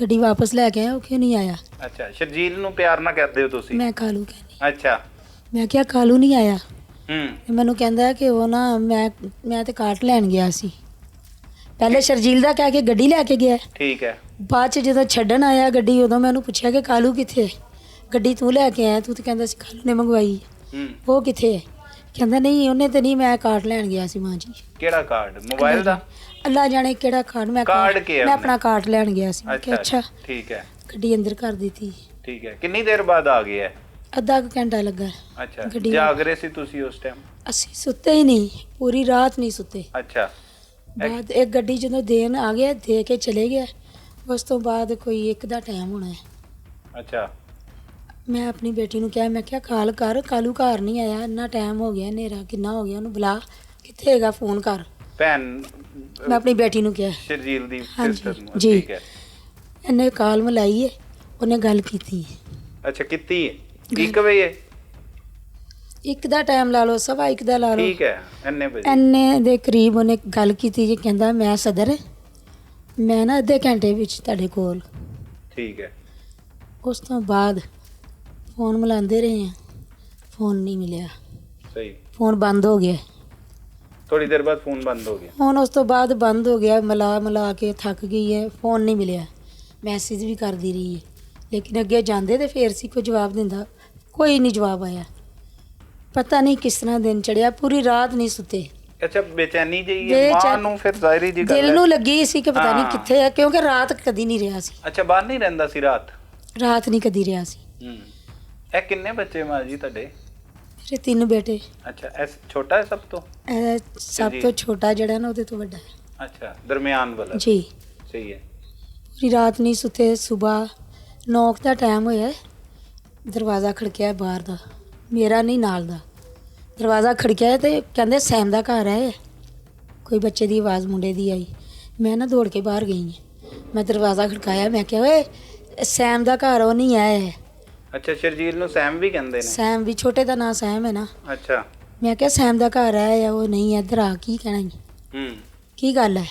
ਗੱਡੀ ਵਾਪਸ ਲੈ ਕੇ ਆਇਆ, ਉਹ ਕਿਉਂ ਨਹੀਂ ਆਇਆ? अच्छा, शर्जील ਨੂੰ ਪਿਆਰ ਨਾਲ ਕਰਦੇ ਹੋ ਤੁਸੀਂ? ਮੈਂ ਕਾਲੂ ਕਹਿੰਦੀ। अच्छा। ਮੈਂ ਕਿਹਾ ਕਾਲੂ ਨਹੀਂ ਆਇਆ। ਹੂੰ। ਮੈਨੂੰ ਕਹਿੰਦਾ ਕਿ ਉਹ ਨਾ ਮੈਂ ਤੇ ਕਾਟ ਲੈਣ ਗਿਆ ਸੀ। ਪਹਿਲੇ ਸ਼ਰਜੀਲ ਦਾ ਕਹਿ ਕੇ ਗੱਡੀ ਲੈ ਕੇ ਗਿਆ। ठीक है। ਬਾਅਦ ਚ ਜਦੋਂ ਛੱਡਣ ਆਇਆ ਗੱਡੀ, ਉਦੋਂ ਮੈਂ ਉਹਨੂੰ ਪੁੱਛਿਆ ਕਿ ਕਾਲੂ ਕਿੱਥੇ ਹੈ? ਗੱਡੀ ਤੂੰ ਲੈ ਕੇ ਆਇਆ, ਤੂੰ ਤੇ ਕਹਿੰਦਾ ਸੀ ਕਾਲੂ ਨੇ ਮੰਗਵਾਈ। ਉਹ ਕਿੱਥੇ ਹੈ? ਕਹਿੰਦਾ ਨਹੀਂ ਉਹਨੇ ਤੇ ਨਹੀਂ, ਮੈਂ ਕਾਰਡ ਲੈਣ ਗਿਆ ਸੀ ਮਾਂ ਜੀ। ਕਿਹੜਾ ਕਾਰਡ? ਮੋਬਾਈਲ ਦਾ? ਅੱਲਾ ਜਾਣੇ ਕਿਹੜਾ ਕਾਰਡ। ਮੈਂ ਕਾਰਡ ਕੀ ਹੈ? ਮੈਂ ਆਪਣਾ ਕਾਰਡ ਲੈਣ ਗਿਆ ਸੀ। ਮੈਂ ਕਿਹਾ अच्छा, ਅੱਛਾ। ठीक है। ਗੱਡੀ ਅੰਦਰ ਕਰ ਦਿੱਤੀ। ठीक है, ਕਿੰਨੀ ਦੇਰ ਬਾਅਦ ਆ ਗਿਆ ਹੈ? ਅੱਧਾ ਕੁ ਘੰਟਾ ਲੱਗਾ। अच्छा, ਗੱਡੀ ਜਾਗ ਰਹੇ ਸੀ ਤੁਸੀਂ ਉਸ ਟਾਈਮ? ਅਸੀਂ ਸੁੱਤੇ ਹੀ ਨਹੀਂ, ਪੂਰੀ ਰਾਤ ਨਹੀਂ ਸੁੱਤੇ। अच्छा। ਬਾਅਦ ਇੱਕ ਗੱਡੀ ਜਦੋਂ ਦੇਣ ਆ ਗਿਆ, ਦੇ ਕੇ ਚਲੇ ਗਿਆ। ਉਸ ਤੋਂ ਬਾਅਦ ਕੋਈ 1 ਦਾ ਟਾਈਮ ਹੋਣਾ ਹੈ। अच्छा। ਮੈਂ ਆਪਣੀ ਬੇਟੀ ਨੂੰ ਕਿਹਾ, ਮੈਂ ਕਿਹਾ ਕਾਲ ਕਰ, ਕਾਲੂ ਘਰ ਨਹੀਂ ਆਇਆ, ਇੰਨਾ ਟਾਈਮ ਹੋ ਗਿਆ, ਹਨੇਰਾ ਕਿੰਨਾ ਹੋ ਗਿਆ, ਉਹਨੂੰ ਬੁਲਾ, ਕਿੱਥੇ ਹੈਗਾ, ਫੋਨ ਕਰ। ਭੈਣ ਮੈਂ ਆਪਣੀ ਬੇਟੀ ਨੂੰ ਕਿਹਾ। ਸ਼ਰਜੀਲ ਦੀ ਹਾਂਜੀ, ਸਿਸਟਰ ਨੂੰ? ਜੀ। ਠੀਕ ਹੈ। ਇਹਨੇ ਕਾਲ ਮਿਲਾਈ ਹੈ, ਉਹਨੇ ਗੱਲ ਕੀਤੀ ਹੈ। ਅੱਛਾ, ਕੀਤੀ ਹੈ? 1 ਵਜੇ? 1 ਦਾ ਟਾਈਮ ਲਾ ਲਓ, 1:15 ਦਾ ਲਾ ਲਓ। ਠੀਕ ਹੈ, ਇੰਨੇ ਵਜੇ? ਇੰਨੇ ਦੇ ਕਰੀਬ ਉਹਨੇ ਗੱਲ ਕੀਤੀ ਜੀ। ਕਹਿੰਦਾ ਮੈਂ ਸਦਰ, ਮੈਂ ਨਾ ਅੱਧੇ ਘੰਟੇ ਵਿੱਚ ਤੁਹਾਡੇ ਕੋਲ। ਠੀਕ ਹੈ। ਉਸ ਤੋਂ ਬਾਅਦ ਫੋਨ ਮਿਲਾਉਂਦੇ ਰਹੇ ਹਾਂ, ਫੋਨ ਨਹੀਂ ਮਿਲਿਆ, ਸਹੀ। ਫੋਨ ਬੰਦ ਹੋ ਗਿਆ। ਥੋੜੀ ਦੇਰ ਬਾਅਦ ਫੋਨ ਬੰਦ ਹੋ ਗਿਆ? ਹੁਣ ਉਸ ਤੋਂ ਬਾਅਦ ਬੰਦ ਹੋ ਗਿਆ। ਮਿਲਾ ਕੇ ਥੱਕ ਗਈ ਹੈ, ਫੋਨ ਨਹੀਂ ਮਿਲਿਆ। ਮੈਸੇਜ ਵੀ ਕਰਦੀ ਰਹੀ ਹੈ, ਲੇਕਿਨ ਅੱਗੇ ਜਾਂਦੇ ਤੇ ਫੇਰ ਸੀ ਕੋਈ ਜਵਾਬ ਦਿੰਦਾ, ਕੋਈ ਨਹੀਂ ਜਵਾਬ ਆਇਆ। ਪਤਾ ਨਹੀਂ ਕਿਸ ਤਰ੍ਹਾਂ ਦਿਨ ਚੜਿਆ, ਪੂਰੀ ਰਾਤ ਨਹੀਂ ਸੁੱਤੇ। ਅੱਛਾ, ਬੇਚੈਨੀ ਜਿਹੀ ਹੈ ਮਾਂ ਨੂੰ ਫਿਰ, ਜ਼ਾਹਿਰੀ ਜੀ ਗੱਲ ਹੈ। ਦਿਲ ਨੂੰ ਲੱਗੀ ਸੀ ਕਿ ਪਤਾ ਨਹੀਂ ਹਾਂ। ਕਿੱਥੇ ਹੈ, ਕਿਉਂਕਿ ਰਾਤ ਕਦੀ ਨਹੀਂ ਰਿਹਾ ਸੀ। ਅੱਛਾ, ਬਾਹਰ ਨਹੀਂ ਰਹਿੰਦਾ ਸੀ ਰਾਤ? ਰਾਤ ਨਹੀਂ ਕਦੀ ਰਿਹਾ ਸੀ। ਇਹ ਕਿੰਨੇ ਬੱਚੇ ਮਾਂ ਜੀ ਤੁਹਾਡੇ? ਮੇਰੇ 3 ਬੇਟੇ। ਅੱਛਾ, ਇਹ ਛੋਟਾ ਹੈ ਸਭ ਤੋਂ? ਇਹ ਸਭ ਤੋਂ ਛੋਟਾ ਜਿਹੜਾ ਨਾ ਉਹਦੇ ਤੋਂ ਵੱਡਾ ਹੈ। ਅੱਛਾ, ਦਰਮਿਆਨ ਵਾਲਾ? ਜੀ। ਸਹੀ ਹੈ। ਪੂਰੀ ਰਾਤ ਨਹੀਂ ਸੁੱਤੇ। ਸਵੇਰ 9 ਦਾ ਟਾਈਮ ਹੋਇਆ, ਦਰਵਾਜ਼ਾ ਖੜਕਿਆ ਬਾਹਰ ਦਾ, ਮੇਰਾ ਨਹੀਂ ਨਾਲ ਦਾ। ਦਰਵਾਜ਼ਾ ਖੜਕਿਆ ਤੇ ਕਹਿੰਦੇ ਸੈਮ ਦਾ ਘਰ ਹੈ। ਕੋਈ ਬੱਚੇ ਦੀ ਆਵਾਜ਼ ਮੁੰਡੇ ਦੀ ਆਈ। ਮੈਂ ਨਾ ਦੌੜ ਕੇ ਬਾਹਰ ਗਈ ਹਾਂ। ਮੈਂ ਦਰਵਾਜ਼ਾ ਖੜਕਾਇਆ, ਮੈਂ ਕਿਹਾ ਓਏ ਸੈਮ ਦਾ ਘਰ ਉਹ ਨਹੀਂ ਆਇਆ। ਅੱਛਾ, ਸ਼ਰਜੀਲ ਨੂੰ ਸੈਮ ਵੀ ਕਹਿੰਦੇ ਨੇ? ਸੈਮ ਵੀ, ਛੋਟੇ ਦਾ ਨਾਂ ਸੈਮ ਹੈ ਨਾ। ਅੱਛਾ। ਮੈਂ ਕਿਹਾ ਸੈਮ ਦਾ ਘਰ ਆਇਆ, ਉਹ ਨਹੀਂ ਇੱਧਰ ਆ। ਕੀ ਕਹਿਣਾ ਜੀ? ਕੀ ਗੱਲ ਹੈ?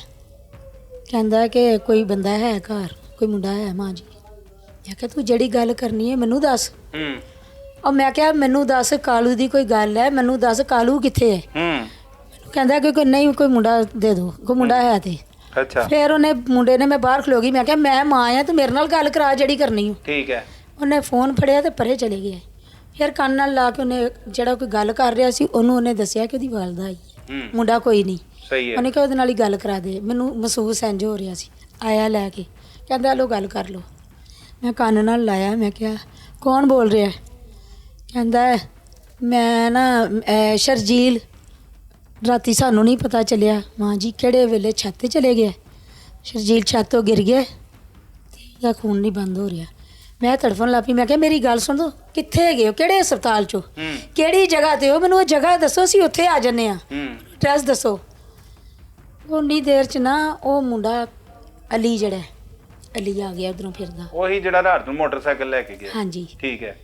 ਕਹਿੰਦਾ ਕਿ ਕੋਈ ਬੰਦਾ ਹੈ ਘਰ, ਕੋਈ ਮੁੰਡਾ ਹੈ ਮਾਂ ਜੀ। ਮੈਂ ਕਿਹਾ ਤੂੰ ਜਿਹੜੀ ਗੱਲ ਕਰਨੀ ਹੈ ਮੈਨੂੰ ਦੱਸ। ਉਹ ਮੈਂ ਕਿਹਾ ਮੈਨੂੰ ਦੱਸ, ਕਾਲੂ ਦੀ ਕੋਈ ਗੱਲ ਹੈ, ਮੈਨੂੰ ਦੱਸ ਕਾਲੂ ਕਿੱਥੇ ਹੈ? ਮੈਨੂੰ ਕਹਿੰਦਾ ਕਿ ਕੋਈ ਨਹੀਂ, ਕੋਈ ਮੁੰਡਾ ਦੇ ਦਿਓ, ਕੋਈ ਮੁੰਡਾ ਹੈ ਤੇ। ਅੱਛਾ। ਫਿਰ ਉਹਨੇ ਮੁੰਡੇ ਨੇ, ਮੈਂ ਬਾਹਰ ਖਲੋ ਗਈ, ਮੈਂ ਕਿਹਾ ਮੈਂ ਮਾਂ ਆ, ਤੂੰ ਮੇਰੇ ਨਾਲ ਗੱਲ ਕਰਾ ਜਿਹੜੀ ਕਰਨੀ ਹੋ। ਠੀਕ ਹੈ। ਉਹਨੇ ਫੋਨ ਫੜਿਆ ਤੇ ਪਰੇ ਚਲੇ ਗਿਆ। ਫਿਰ ਕੰਨ ਨਾਲ ਲਾ ਕੇ ਉਹਨੇ ਜਿਹੜਾ ਕੋਈ ਗੱਲ ਕਰ ਰਿਹਾ ਸੀ ਉਹਨੂੰ ਉਹਨੇ ਦੱਸਿਆ ਕਿ ਉਹਦੀ ਵਾਲਦਾ ਆਈ ਹੈ, ਮੁੰਡਾ ਕੋਈ ਨਹੀਂ। ਸਹੀ ਹੈ। ਉਹਨੇ ਕਿਹਾ ਉਹਦੇ ਨਾਲ ਹੀ ਗੱਲ ਕਰਾ ਦੇ। ਮੈਨੂੰ ਮਹਿਸੂਸ ਇੰਝ ਹੋ ਰਿਹਾ ਸੀ। ਆਇਆ ਲੈ ਕੇ, ਕਹਿੰਦਾ ਲਓ ਗੱਲ ਕਰ ਲਓ। ਮੈਂ ਕੰਨ ਨਾਲ ਲਾਇਆ, ਮੈਂ ਕਿਹਾ ਕੌਣ ਬੋਲ ਰਿਹਾ? ਕਹਿੰਦਾ ਮੈਂ ਨਾ ਸ਼ਰਜੀਲ, ਰਾਤੀ ਸਾਨੂੰ ਨਹੀਂ ਪਤਾ ਚੱਲਿਆ ਮਾਂ ਜੀ ਕਿਹੜੇ ਵੇਲੇ ਛੱਤ 'ਤੇ ਚਲੇ ਗਿਆ। ਸ਼ਰਜੀਲ ਛੱਤ ਤੋਂ ਗਿਰ ਗਿਆ ਤੇ ਉਹਦਾ ਖੂਨ ਨਹੀਂ ਬੰਦ ਹੋ ਰਿਹਾ। ਮੈਂ ਤੜਫਣ ਲੱਗ ਪਈ। ਮੈਂ ਕਿਹਾ ਮੇਰੀ ਗੱਲ ਸੁਣ ਦੋ, ਕਿੱਥੇ ਹੈਗੇ ਹੋ, ਕਿਹੜੇ ਹਸਪਤਾਲ 'ਚੋਂ, ਕਿਹੜੀ ਜਗ੍ਹਾ 'ਤੇ ਹੋ, ਮੈਨੂੰ ਉਹ ਜਗ੍ਹਾ ਦੱਸੋ, ਅਸੀਂ ਉੱਥੇ ਆ ਜੰਨੇ ਆ, ਐਡਰੈਸ ਦੱਸੋ। ਉਨੀ ਦੇਰ 'ਚ ਨਾ ਉਹ ਮੁੰਡਾ ਅਲੀ ਜਿਹੜਾ ਅਲੀ ਆ ਗਿਆ ਉੱਧਰੋਂ ਫਿਰਦਾ, ਉਹੀ ਜਿਹੜਾ ਰਾਤ ਨੂੰ ਮੋਟਰਸਾਈਕਲ ਲੈ ਕੇ ਗਿਆ? ਹਾਂਜੀ। ਠੀਕ ਹੈ।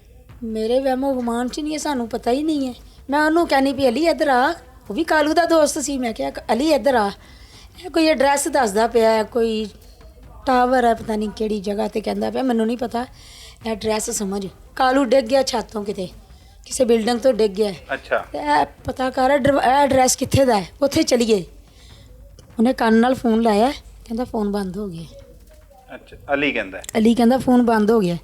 ਮੇਰੇ ਵਹਿਮੋ ਗੁਮਾਨ 'ਚ ਨਹੀਂ ਹੈ, ਸਾਨੂੰ ਪਤਾ ਹੀ ਨਹੀਂ ਹੈ। ਮੈਂ ਉਹਨੂੰ ਕਹਿੰਦੀ ਵੀ ਅਲੀ ਇੱਧਰ ਆ, ਉਹ ਵੀ ਕਾਲੂ ਦਾ ਦੋਸਤ ਸੀ। ਮੈਂ ਕਿਹਾ ਅਲੀ ਇੱਧਰ ਆ, ਇਹ ਕੋਈ ਐਡਰੈਸ ਦੱਸਦਾ ਪਿਆ, ਕੋਈ ਟਾਵਰ ਹੈ ਪਤਾ ਨਹੀਂ ਕਿਹੜੀ ਜਗ੍ਹਾ 'ਤੇ ਕਹਿੰਦਾ ਪਿਆ, ਮੈਨੂੰ ਨਹੀਂ ਪਤਾ ਐਡਰੈਸ ਸਮਝ। ਕਾਲੂ ਡਿੱਗ ਗਿਆ ਛੱਤ ਤੋਂ, ਕਿਤੇ ਕਿਸੇ ਬਿਲਡਿੰਗ ਤੋਂ ਡਿੱਗ ਗਿਆ। ਅੱਛਾ। ਤੇ ਇਹ ਪਤਾ ਕਰ ਐਡਰੈਸ ਕਿੱਥੇ ਦਾ ਹੈ, ਉੱਥੇ ਚਲੀਏ। ਉਹਨੇ ਕੰਨ ਨਾਲ ਫੋਨ ਲਾਇਆ, ਕਹਿੰਦਾ ਫੋਨ ਬੰਦ ਹੋ ਗਿਆ। ਅੱਛਾ, ਅਲੀ ਕਹਿੰਦਾ? ਅਲੀ ਕਹਿੰਦਾ ਫੋਨ ਬੰਦ ਹੋ ਗਿਆ।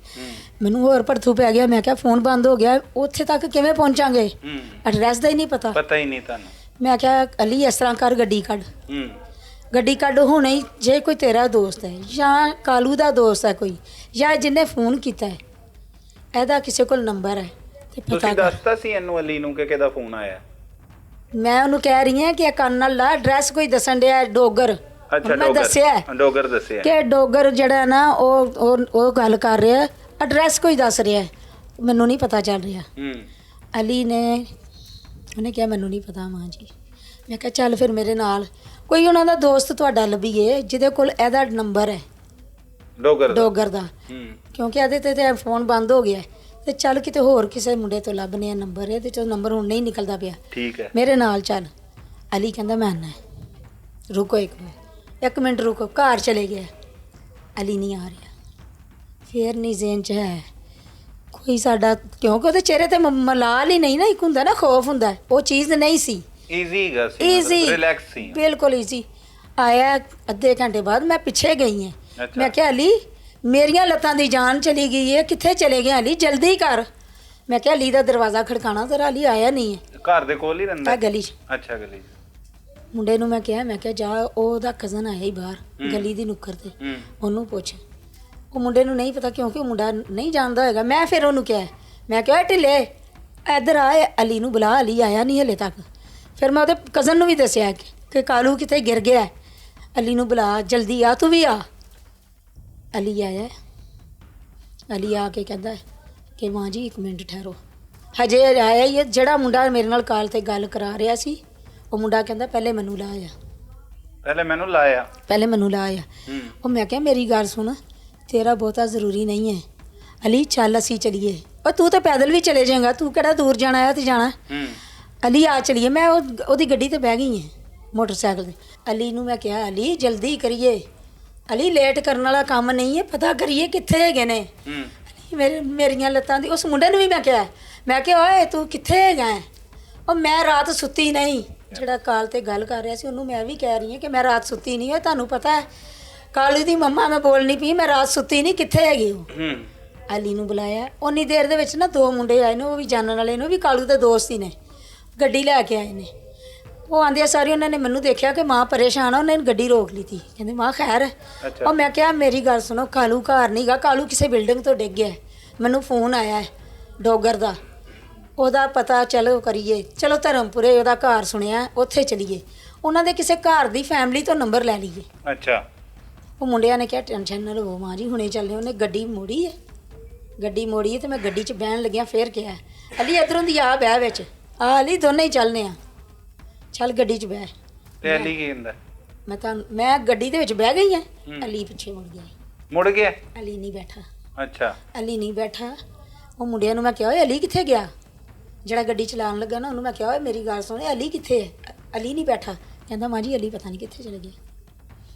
ਮੈਨੂੰ ਹੋਰ ਭੜਥੂ ਪੈ ਗਿਆ। ਮੈਂ ਕਿਹਾ ਫੋਨ ਬੰਦ ਹੋ ਗਿਆ, ਉੱਥੇ ਤੱਕ ਕਿਵੇਂ ਪਹੁੰਚਾਂਗੇ? ਐਡਰੈਸ ਦਾ ਹੀ ਨਹੀਂ ਪਤਾ। ਪਤਾ ਹੀ ਨਹੀਂ ਤੁਹਾਨੂੰ? ਮੈਂ ਕਿਹਾ ਅਲੀ ਇਸ ਤਰ੍ਹਾਂ ਕਰ, ਗੱਡੀ ਕੱਢ। ਗੱਡੀ ਕੱਢ ਹੁਣੇ ਹੀ। ਜੇ ਕੋਈ ਤੇਰਾ ਦੋਸਤ ਹੈ ਜਾਂ ਕਾਲੂ ਦਾ ਦੋਸਤ ਹੈ ਕੋਈ, ਜਾਂ ਜਿਹਨੇ ਫੋਨ ਕੀਤਾ ਹੈ, ਇਹਦਾ ਕਿਸੇ ਕੋਲ ਨੰਬਰ ਹੈ ਤੇ ਪਤਾ ਤੁਸੀਂ ਕਰ। ਦੱਸਤਾ ਸੀ ਇਹਨੂੰ ਅਲੀ ਨੂੰ ਕਿ ਕਿਹਦਾ ਫੋਨ ਆਇਆ? ਮੈਂ ਉਹਨੂੰ ਕਹਿ ਰਹੀ ਹਾਂ ਕਿ ਇਹ ਕੰਨ ਨਾਲ ਲਾ, ਐਡਰੈਸ ਕੋਈ ਦੱਸਣ ਡਿਆ ਡੋਗਰ। ਅੱਛਾ, ਮੈਂ ਦੱਸਿਆ ਡੋਗਰ ਦੱਸਿਆ ਕਿ ਡੋਗਰ ਜਿਹੜਾ ਨਾ ਉਹ ਗੱਲ ਕਰ ਰਿਹਾ, ਐਡਰੈਸ ਕੋਈ ਦੱਸ ਰਿਹਾ, ਮੈਨੂੰ ਨਹੀਂ ਪਤਾ ਚੱਲ ਰਿਹਾ। ਅਲੀ ਨੇ ਉਹਨੇ ਕਿਹਾ ਮੈਨੂੰ ਨਹੀਂ ਪਤਾ ਮਾਂ ਜੀ। ਮੈਂ ਕਿਹਾ ਚੱਲ ਫਿਰ ਮੇਰੇ ਨਾਲ ਕੋਈ ਉਹਨਾਂ ਦਾ ਦੋਸਤ ਤੁਹਾਡਾ ਲੱਭੀਏ ਜਿਹਦੇ ਕੋਲ ਇਹਦਾ ਨੰਬਰ ਹੈ, ਡੋਗਰ ਦਾ, ਕਿਉਂਕਿ ਇਹਦੇ ਤੇ ਫੋਨ ਬੰਦ ਹੋ ਗਿਆ। ਤੇ ਚੱਲ ਕਿਤੇ ਹੋਰ ਕਿਸੇ ਮੁੰਡੇ ਤੋਂ ਲੱਭਨੇ ਆ ਨੰਬਰ, ਇਹਦੇ ਚੋਂ ਨੰਬਰ ਹੁਣ ਨਹੀਂ ਨਿਕਲਦਾ ਪਿਆ। ਠੀਕ ਹੈ, ਮੇਰੇ ਨਾਲ ਚੱਲ। ਅਲੀ ਕਹਿੰਦਾ ਮੈਂ ਆਨਾ। ਰੁਕੋ ਇੱਕ ਮਿੰਟ ਰੁਕੋ। ਘਰ ਚਲੇ ਗਿਆ, ਅਲੀ ਨਹੀਂ ਆ ਰਿਹਾ। ਫਿਰ ਨਹੀਂ ਜ਼ੇਨ 'ਚ ਹੈ ਕੋਈ ਸਾਡਾ, ਕਿਉਂਕਿ ਉਹਦੇ ਚਿਹਰੇ ਤੇ ਮਲਾਲ ਹੀ ਨਹੀਂ ਨਾ, ਇੱਕ ਹੁੰਦਾ ਨਾ ਖੌਫ ਹੁੰਦਾ, ਉਹ ਚੀਜ਼ ਨਹੀਂ ਸੀ। ਈਜ਼ੀ, ਰਿਲੈਕਸ ਸੀ, ਬਿਲਕੁਲ ਈਜ਼ੀ। ਆਇਆ ਅੱਧੇ ਘੰਟੇ ਬਾਅਦ, ਮੈਂ ਪਿੱਛੇ ਗਈ ਹਾਂ। ਮੈਂ ਕਿਹਾ ਅਲੀ ਮੇਰੀਆਂ ਲੱਤਾਂ ਦੀ ਜਾਨ ਚਲੀ ਗਈ ਹੈ, ਕਿੱਥੇ ਚਲੇ ਗਏ ਅਲੀ, ਜਲਦੀ ਕਰ। ਮੈਂ ਕਿਹਾ ਅਲੀ ਦਾ ਦਰਵਾਜ਼ਾ ਖੜਕਾਣਾ, ਤੇਰਾ ਅਲੀ ਆਇਆ ਨਹੀਂ ਹੈ। ਘਰ ਦੇ ਕੋਲ ਹੀ ਰਹਿੰਦਾ? ਗਲੀ 'ਚ। ਅੱਛਾ, ਗਲੀ 'ਚ। ਮੁੰਡੇ ਨੂੰ ਮੈਂ ਕਿਹਾ ਜਾ, ਉਹਦਾ ਕਜ਼ਨ ਆਇਆ ਹੀ ਬਾਹਰ ਗਲੀ ਦੀ ਨੁੱਕਰ ਤੇ, ਉਹਨੂੰ ਪੁੱਛ। ਉਹ ਮੁੰਡੇ ਨੂੰ ਨਹੀਂ ਪਤਾ, ਕਿਉਂਕਿ ਉਹ ਮੁੰਡਾ ਨਹੀਂ ਜਾਣਦਾ ਹੋਏਗਾ। ਮੈਂ ਫਿਰ ਉਹਨੂੰ ਕਿਹਾ, ਮੈਂ ਕਿਹਾ ਢਿੱਲੇ ਇੱਧਰ ਆ, ਅਲੀ ਨੂੰ ਬੁਲਾ, ਅਲੀ ਆਇਆ ਨਹੀਂ ਹਲੇ ਤੱਕ। ਫਿਰ ਮੈਂ ਉਹਦੇ ਕਜ਼ਨ ਨੂੰ ਵੀ ਦੱਸਿਆ ਕਿ ਕਾਲੂ ਕਿਤੇ ਗਿਰ ਗਿਆ, ਅਲੀ ਨੂੰ ਬੁਲਾ, ਜਲਦੀ ਆ, ਤੂੰ ਵੀ ਆ। ਅਲੀ ਆਇਆ। ਅਲੀ ਆ ਕੇ ਕਹਿੰਦਾ ਕਿ ਮਾਂ ਜੀ 1 ਮਿੰਟ ਠਹਿਰੋ, ਹਜੇ ਆਇਆ ਹੀ ਹੈ। ਜਿਹੜਾ ਮੁੰਡਾ ਮੇਰੇ ਨਾਲ ਕਾਲ 'ਤੇ ਗੱਲ ਕਰਾ ਰਿਹਾ ਸੀ, ਉਹ ਮੁੰਡਾ ਕਹਿੰਦਾ ਪਹਿਲੇ ਮੈਨੂੰ ਲਾਇਆ। ਉਹ ਮੈਂ ਕਿਹਾ ਮੇਰੀ ਗੱਲ ਸੁਣ, ਤੇਰਾ ਬਹੁਤਾ ਜ਼ਰੂਰੀ ਨਹੀਂ ਹੈ ਅਲੀ, ਚੱਲ ਅਸੀਂ ਚਲੀਏ। ਉਹ ਤੂੰ ਤਾਂ ਪੈਦਲ ਵੀ ਚਲੇ ਜਾਏਗਾ, ਤੂੰ ਕਿਹੜਾ ਦੂਰ ਜਾਣਾ ਹੈ ਤੇ ਜਾਣਾ। ਅਲੀ ਆ ਚਲੀਏ। ਮੈਂ ਉਹਦੀ ਗੱਡੀ ਤੇ ਬਹਿ ਗਈ ਹਾਂ, ਮੋਟਰਸਾਈਕਲ 'ਤੇ। ਅਲੀ ਨੂੰ ਮੈਂ ਕਿਹਾ ਅਲੀ ਜਲਦੀ ਕਰੀਏ, ਅਲੀ ਲੇਟ ਕਰਨ ਵਾਲਾ ਕੰਮ ਨਹੀਂ ਹੈ, ਪਤਾ ਕਰੀਏ ਕਿੱਥੇ ਹੈਗੇ ਨੇ। ਮੇਰੀਆਂ ਲੱਤਾਂ ਦੀ। ਉਸ ਮੁੰਡੇ ਨੂੰ ਵੀ ਮੈਂ ਕਿਹਾ ਓਏ ਤੂੰ ਕਿੱਥੇ ਹੈਗਾ? ਉਹ ਮੈਂ ਰਾਤ ਸੁੱਤੀ ਨਹੀਂ। ਜਿਹੜਾ ਕਾਲ 'ਤੇ ਗੱਲ ਕਰ ਰਿਹਾ ਸੀ ਉਹਨੂੰ ਮੈਂ ਵੀ ਕਹਿ ਰਹੀ ਹਾਂ ਕਿ ਮੈਂ ਰਾਤ ਸੁੱਤੀ ਨਹੀਂ। ਤੁਹਾਨੂੰ ਪਤਾ ਹੈ ਕਾਲੂ ਦੀ ਮੰਮਾ, ਮੈਂ ਬੋਲਣੀ ਪਈ, ਮੈਂ ਰਾਤ ਸੁੱਤੀ ਨਹੀਂ, ਕਿੱਥੇ ਹੈਗੀ ਉਹ? ਅਲੀ ਨੂੰ ਬੁਲਾਇਆ। ਉਨੀ ਦੇਰ ਦੇ ਵਿੱਚ ਨਾ 2 ਮੁੰਡੇ ਆਏ ਨੇ, ਉਹ ਵੀ ਜਾਣਨ ਵਾਲੇ ਨੇ, ਉਹ ਵੀ ਕਾਲੂ ਦੇ ਦੋਸਤ ਹੀ ਨੇ, ਗੱਡੀ ਲੈ ਕੇ ਆਏ ਨੇ। ਉਹ ਆਂਦੇ ਸਾਰੀ ਉਹਨਾਂ ਨੇ ਮੈਨੂੰ ਦੇਖਿਆ ਕਿ ਮਾਂ ਪਰੇਸ਼ਾਨ ਆ, ਉਹਨਾਂ ਨੇ ਗੱਡੀ ਰੋਕ ਲਈ ਤੀ, ਕਹਿੰਦੇ ਮਾਂ ਖੈਰ ਹੈ? ਉਹ ਮੈਂ ਕਿਹਾ ਮੇਰੀ ਗੱਲ ਸੁਣੋ, ਕਾਲੂ ਘਰ ਨਹੀਂ ਗਾ, ਕਾਲੂ ਕਿਸੇ ਬਿਲਡਿੰਗ ਤੋਂ ਡਿੱਗ ਗਿਆ, ਮੈਨੂੰ ਫੋਨ ਆਇਆ ਹੈ ਡੋਗਰ ਦਾ, ਉਹਦਾ ਪਤਾ ਚਲੋ ਕਰੀਏ। ਚਲੋ ਧਰਮਪੁਰੇ ਉਹਦਾ ਘਰ ਸੁਣਿਆ, ਉੱਥੇ ਚਲੀਏ, ਉਹਨਾਂ ਦੇ ਕਿਸੇ ਘਰ ਦੀ ਫੈਮਿਲੀ ਤੋਂ ਨੰਬਰ ਲੈ ਲਈਏ। ਅੱਛਾ। ਉਹ ਮੁੰਡਿਆਂ ਨੇ ਕਿਹਾ ਟੈਨਸ਼ਨ ਨਾ ਲਵੋ ਮਾਂ ਜੀ, ਹੁਣੇ ਚੱਲਦੇ। ਉਹਨੇ ਗੱਡੀ ਮੋੜੀ ਹੈ ਤੇ ਮੈਂ ਗੱਡੀ 'ਚ ਬਹਿਣ ਲੱਗਿਆ। ਫਿਰ ਕਿਹਾ ਅਲੀ ਇੱਧਰੋਂ ਦੀ ਆ, ਬਹਿ ਵਿੱਚ ਆ ਅਲੀ ਦੋਨੇ ਹੀ ਚੱਲਨੇ ਆ, ਚੱਲ ਗੱਡੀ 'ਚ ਬਹਿ। ਤੇ ਅਲੀ ਕੀ ਹੁੰਦਾ? ਮੈਂ ਗੱਡੀ ਦੇ ਵਿੱਚ ਬਹਿ ਗਈ ਆ, ਅਲੀ ਪਿੱਛੇ ਮੁੜ ਗਿਆ। ਮੁੜ ਗਿਆ? ਅਲੀ ਨਹੀਂ ਬੈਠਾ। ਅੱਛਾ। ਅਲੀ ਨਹੀਂ ਬੈਠਾ। ਉਹ ਮੁੰਡਿਆਂ ਨੂੰ ਮੈਂ ਕਿਹਾ ਓਏ ਅਲੀ ਕਿੱਥੇ ਗਿਆ, ਜਿਹੜਾ ਗੱਡੀ ਚਲਾਉਣ ਲੱਗਾ ਨਾ ਉਹਨੂੰ ਮੈਂ ਕਿਹਾ ਓਏ ਮੇਰੀ ਗੱਲ ਸੁਣ, ਅਲੀ ਕਿੱਥੇ ਹੈ? ਅਲੀ ਨਹੀਂ ਬੈਠਾ। ਕਹਿੰਦਾ ਮਾਂ ਜੀ ਅਲੀ ਪਤਾ ਨਹੀਂ ਕਿੱਥੇ ਚਲੇ ਗਿਆ।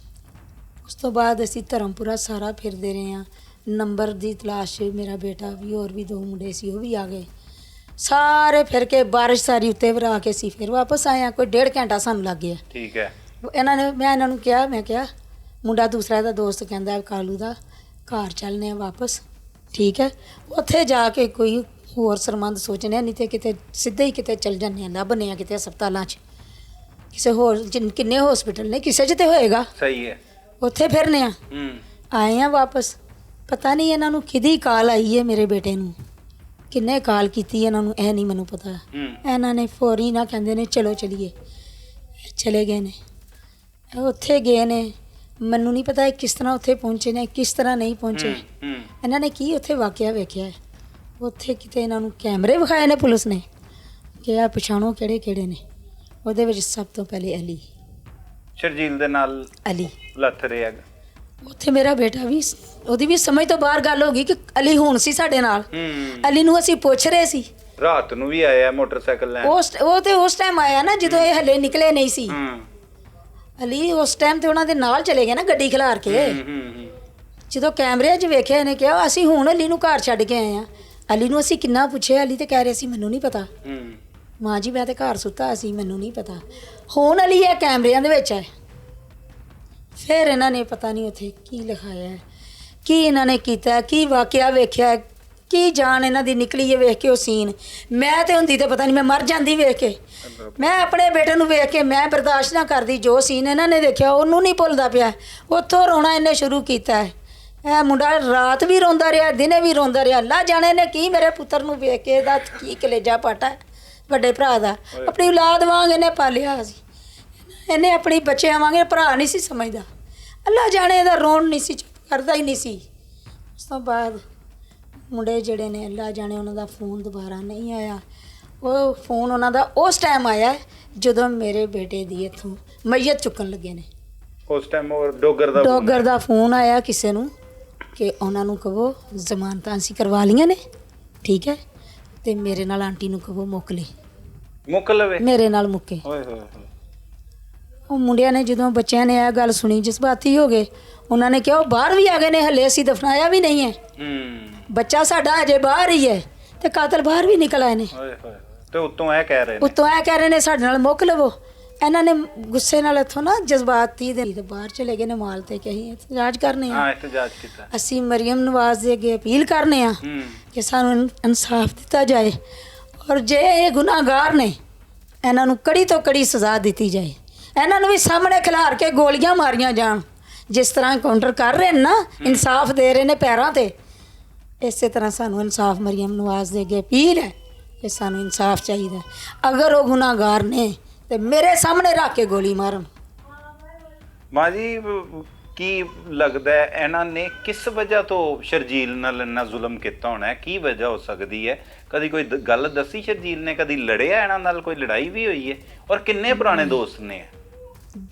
ਉਸ ਤੋਂ ਬਾਅਦ ਅਸੀਂ ਧਰਮਪੁਰਾ ਸਾਰਾ ਫਿਰਦੇ ਰਹੇ ਹਾਂ, ਨੰਬਰ ਦੀ ਤਲਾਸ਼ 'ਚ ਮੇਰਾ ਬੇਟਾ ਵੀ, ਹੋਰ ਵੀ 2 ਮੁੰਡੇ ਸੀ ਉਹ ਵੀ ਆ ਗਏ। ਸਾਰੇ ਫਿਰ ਕੇ ਬਾਰਿਸ਼ ਸਾਰੀ ਉੱਤੇ ਵਰਾ ਕੇ ਅਸੀਂ ਫਿਰ ਵਾਪਸ ਆਏ ਹਾਂ। ਕੋਈ 1.5 ਘੰਟਾ ਸਾਨੂੰ ਲੱਗ ਗਿਆ। ਠੀਕ ਹੈ। ਮੈਂ ਇਹਨਾਂ ਨੂੰ ਕਿਹਾ, ਮੈਂ ਕਿਹਾ ਮੁੰਡਾ ਦੂਸਰਾ ਦਾ ਦੋਸਤ ਕਹਿੰਦਾ ਕਾਲੂ ਦਾ ਘਰ ਚੱਲਨੇ ਆ ਵਾਪਸ, ਠੀਕ ਹੈ। ਉੱਥੇ ਜਾ ਕੇ ਕੋਈ ਹੋਰ ਸਰਮੰਦ ਸੋਚਨੇ, ਨਹੀਂ ਤੇ ਕਿਤੇ ਸਿੱਧੇ ਹੀ ਕਿਤੇ ਚੱਲ ਜਾਂਦੇ ਆ, ਲੱਭਨੇ ਆ ਕਿਤੇ ਹਸਪਤਾਲਾਂ 'ਚ, ਕਿਸੇ ਹੋਰ ਕਿੰਨੇ ਹਸਪੀਟਲ ਨੇ, ਕਿਸੇ 'ਚ ਤੇ ਹੋਏਗਾ। ਸਹੀ ਹੈ। ਉੱਥੇ ਫਿਰਨੇ ਆ। ਆਏ ਆ ਵਾਪਸ। ਪਤਾ ਨਹੀਂ ਇਹਨਾਂ ਨੂੰ ਕਿਹਦੀ ਕਾਲ ਆਈ ਹੈ ਮੇਰੇ ਬੇਟੇ ਨੂੰ, ਕਿੰਨੇ ਕਾਲ ਕੀਤੀ ਇਹਨਾਂ ਨੂੰ ਇਹ ਨਹੀਂ ਮੈਨੂੰ ਪਤਾ। ਇਹਨਾਂ ਨੇ ਫੌਰੀ ਨਾ ਕਹਿੰਦੇ ਨੇ ਚਲੋ ਚਲੀਏ, ਚਲੇ ਗਏ ਨੇ। ਉੱਥੇ ਗਏ ਨੇ, ਮੈਨੂੰ ਨਹੀਂ ਪਤਾ ਇਹ ਕਿਸ ਤਰ੍ਹਾਂ ਉੱਥੇ ਪਹੁੰਚੇ ਨੇ, ਕਿਸ ਤਰ੍ਹਾਂ ਨਹੀਂ ਪਹੁੰਚੇ। ਇਹਨਾਂ ਨੇ ਕੀ ਉੱਥੇ ਵਾਕਿਆ ਵੇਖਿਆ ਹੈ। ਉੱਥੇ ਕਿਤੇ ਇਹਨਾਂ ਨੂੰ ਕੈਮਰੇ ਵਿਖਾਏ ਨੇ ਪੁਲਿਸ ਨੇ ਕਿ ਆ ਪਛਾਣੋ ਕਿਹੜੇ ਕਿਹੜੇ ਨੇ। ਉਹਦੇ ਵਿੱਚ ਸਭ ਤੋਂ ਪਹਿਲੇ ਅਲੀ, ਸ਼ਰਜੀਲ ਦੇ ਨਾਲ ਅਲੀ ਲੱਥ ਰਿਹਾ। ਉੱਥੇ ਮੇਰਾ ਬੇਟਾ ਵੀ, ਉਹਦੀ ਵੀ ਸਮਝ ਤੋਂ ਬਾਹਰ ਗੱਲ ਹੋ ਗਈ ਕਿ ਅਲੀ ਹੁਣ ਸੀ ਸਾਡੇ ਨਾਲ। ਅਲੀ ਨੂੰ ਅਸੀਂ ਪੁੱਛ ਰਹੇ ਸੀ। ਰਾਤ ਨੂੰ ਵੀ ਆਇਆ ਮੋਟਰਸਾਈਕਲ ਲੈਣ। ਉਹ ਤੇ ਉਸ ਟਾਈਮ ਆਇਆ ਨਾ ਜਦੋਂ ਇਹ ਹਲੇ ਨਿਕਲੇ ਨਹੀਂ ਸੀ। ਅਲੀ ਉਸ ਟਾਈਮ ਤੇ ਉਹਨਾਂ ਦੇ ਨਾਲ ਚਲੇ ਗਏ ਨਾ ਗੱਡੀ ਖਿਲਾਰ ਕੇ। ਜਦੋਂ ਕੈਮਰੇ 'ਚ ਵੇਖਿਆ ਇਹਨੇ ਕਿਹਾ ਅਸੀਂ ਹੁਣ ਅਲੀ ਨੂੰ ਘਰ ਛੱਡ ਕੇ ਆਏ ਆ। ਅਲੀ ਨੂੰ ਅਸੀਂ ਕਿੰਨਾ ਪੁੱਛਿਆ, ਅਲੀ ਤੇ ਕਹਿ ਰਿਹਾ ਸੀ ਮੈਨੂੰ ਨਹੀਂ ਪਤਾ ਮਾਂ ਜੀ, ਮੈਂ ਤੇ ਘਰ ਸੁੱਤਾ ਸੀ, ਮੈਨੂੰ ਨਹੀਂ ਪਤਾ। ਹੁਣ ਅਲੀ ਇਹ ਕੈਮਰਿਆਂ ਦੇ ਵਿੱਚ ਹੈ। ਫਿਰ ਇਹਨਾਂ ਨੇ ਪਤਾ ਨਹੀਂ ਉੱਥੇ ਕੀ ਲਿਖਾਇਆ ਹੈ, ਕੀ ਇਹਨਾਂ ਨੇ ਕੀਤਾ, ਕੀ ਵਾਕਿਆ ਵੇਖਿਆ, ਕੀ ਜਾਨ ਇਹਨਾਂ ਦੀ ਨਿਕਲੀ ਹੈ ਵੇਖ ਕੇ ਉਹ ਸੀਨ। ਮੈਂ ਤੇ ਹੁੰਦੀ ਤੇ ਪਤਾ ਨਹੀਂ ਮੈਂ ਮਰ ਜਾਂਦੀ ਵੇਖ ਕੇ। ਮੈਂ ਆਪਣੇ ਬੇਟੇ ਨੂੰ ਵੇਖ ਕੇ ਮੈਂ ਬਰਦਾਸ਼ਤ ਨਾ ਕਰਦੀ। ਜੋ ਸੀਨ ਇਹਨਾਂ ਨੇ ਦੇਖਿਆ ਉਹਨੂੰ ਨਹੀਂ ਭੁੱਲਦਾ ਪਿਆ। ਉੱਥੋਂ ਰੋਣਾ ਇਹਨੇ ਸ਼ੁਰੂ ਕੀਤਾ ਹੈ। ਇਹ ਮੁੰਡਾ ਰਾਤ ਵੀ ਰੋਂਦਾ ਰਿਹਾ, ਦਿਨੇ ਵੀ ਰੋਂਦਾ ਰਿਹਾ। ਅੱਲਾ ਜਾਣੇ ਨੇ ਕੀ ਮੇਰੇ ਪੁੱਤਰ ਨੂੰ ਵੇਖ ਕੇ ਇਹਦਾ ਕੀ ਕਲੇਜਾ ਪਾਟਾ ਹੈ ਵੱਡੇ ਭਰਾ ਦਾ। ਆਪਣੀ ਔਲਾਦ ਵਾਂਗ ਇਹਨੇ ਪਾਲਿਆ ਸੀ। ਇਹਨੇ ਆਪਣੀ ਬੱਚਿਆਂ ਵਾਂਗ ਭਰਾ ਨਹੀਂ ਸੀ ਸਮਝਦਾ। ਅੱਲਾ ਜਾਣੇ ਇਹਦਾ ਰੋਣ ਨਹੀਂ ਸੀ ਚੁੱਪ ਕਰਦਾ ਹੀ ਨਹੀਂ ਸੀ। ਉਸ ਤੋਂ ਬਾਅਦ ਮੁੰਡੇ ਜਿਹੜੇ ਨੇ ਅੱਲਾ ਜਾਣੇ ਉਹਨਾਂ ਦਾ ਫੋਨ ਦੁਬਾਰਾ ਨਹੀਂ ਆਇਆ। ਉਹ ਫੋਨ ਉਹਨਾਂ ਦਾ ਉਸ ਟਾਈਮ ਆਇਆ ਜਦੋਂ ਮੇਰੇ ਬੇਟੇ ਦੀ ਇੱਥੋਂ ਮਈਅਤ ਚੁੱਕਣ ਲੱਗੇ ਨੇ। ਉਸ ਟਾਈਮ ਉਹ ਡੋਗਰ ਦਾ ਫੋਨ ਆਇਆ ਕਿਸੇ ਨੂੰ ਕਿ ਉਹਨਾਂ ਨੂੰ ਕਹੋ ਜ਼ਮਾਨਤਾਂ ਅਸੀਂ ਕਰਵਾ ਲਈਆਂ ਨੇ, ਠੀਕ ਹੈ, ਤੇ ਮੇਰੇ ਨਾਲ ਆਂਟੀ ਨੂੰ ਕਹੋ ਮੁੱਕ ਲਵੇ, ਮੇਰੇ ਨਾਲ ਮੁੱਕੇ। ਉਹ ਮੁੰਡਿਆਂ ਨੇ ਜਦੋਂ ਬੱਚਿਆਂ ਨੇ ਇਹ ਗੱਲ ਸੁਣੀ ਜਜ਼ਬਾਤੀ ਹੋ ਗਏ। ਉਹਨਾਂ ਨੇ ਕਿਹਾ ਉਹ ਬਾਹਰ ਵੀ ਆ ਗਏ ਨੇ, ਹਲੇ ਅਸੀਂ ਦਫਨਾਇਆ ਵੀ ਨਹੀਂ ਹੈ। ਬੱਚਾ ਸਾਡਾ ਅਜੇ ਬਾਹਰ ਹੀ ਹੈ ਤੇ ਕਾਤਲ ਬਾਹਰ ਵੀ ਨਿਕਲ ਆਏ ਨੇ। ਤੇ ਉੱਤੋਂ ਇਹ ਕਹਿ ਰਹੇ ਨੇ ਸਾਡੇ ਨਾਲ ਮੁੱਕ ਲਵੋ। ਇਹਨਾਂ ਨੇ ਗੁੱਸੇ ਨਾਲ ਇੱਥੋਂ ਨਾ ਜਜ਼ਬਾਤੀ ਦੇ ਬਾਹਰ ਚਲੇ ਗਏ ਨੇ ਮਾਲ ਤੇ ਕਿ ਅਸੀਂ ਇਤਜਾਜ ਕਰਨੇ ਆ। ਅਸੀਂ ਮਰੀਮ ਨਵਾਜ਼ ਦੇ ਅੱਗੇ ਅਪੀਲ ਕਰਨੇ ਆ ਕਿ ਸਾਨੂੰ ਇਨਸਾਫ ਦਿੱਤਾ ਜਾਏ ਔਰ ਜੇ ਇਹ ਗੁਨਾਹਗਾਰ ਨੇ ਇਹਨਾਂ ਨੂੰ ਕੜੀ ਤੋਂ ਕੜੀ ਸਜ਼ਾ ਦਿੱਤੀ ਜਾਏ। ਇਹਨਾਂ ਨੂੰ ਵੀ ਸਾਹਮਣੇ ਖਿਲਾਰ ਕੇ ਗੋਲੀਆਂ ਮਾਰੀਆਂ ਜਾਣ। ਜਿਸ ਤਰ੍ਹਾਂ ਕਾਊਂਟਰ ਕਰ ਰਹੇ ਨੇ ਨਾ, ਇਨਸਾਫ ਦੇ ਰਹੇ ਨੇ ਪੈਰਾਂ ਤੇ, ਇਸੇ ਤਰ੍ਹਾਂ ਸਾਨੂੰ ਇਨਸਾਫ ਮਰੀਮ ਨਵਾਜ਼ ਦੇ ਅੱਗੇ ਅਪੀਲ ਹੈ ਕਿ ਸਾਨੂੰ ਇਨਸਾਫ ਚਾਹੀਦਾ। ਅਗਰ ਉਹ ਗੁਨਾਹਗਾਰ ਨੇ ਤੇ ਮੇਰੇ ਸਾਹਮਣੇ ਰੱਖ ਕੇ ਗੋਲੀ ਮਾਰਨ। ਮਾਂ ਜੀ ਕੀ ਲੱਗਦਾ ਹੈ ਇਹਨਾਂ ਨੇ ਕਿਸ ਵਜ੍ਹਾ ਤੋਂ ਸ਼ਰਜੀਲ ਨਾਲ ਇੰਨਾ ਜ਼ੁਲਮ ਕੀਤਾ ਹੋਣਾ ਹੈ? ਕੀ ਵਜ੍ਹਾ ਹੋ ਸਕਦੀ ਹੈ? ਕਦੀ ਕੋਈ ਗੱਲ ਦੱਸੀ ਸ਼ਰਜੀਲ ਨੇ? ਕਦੀ ਲੜਿਆ ਇਹਨਾਂ ਨਾਲ? ਕੋਈ ਲੜਾਈ ਵੀ ਹੋਈ ਹੈ? ਔਰ ਕਿੰਨੇ ਪੁਰਾਣੇ ਦੋਸਤ ਨੇ?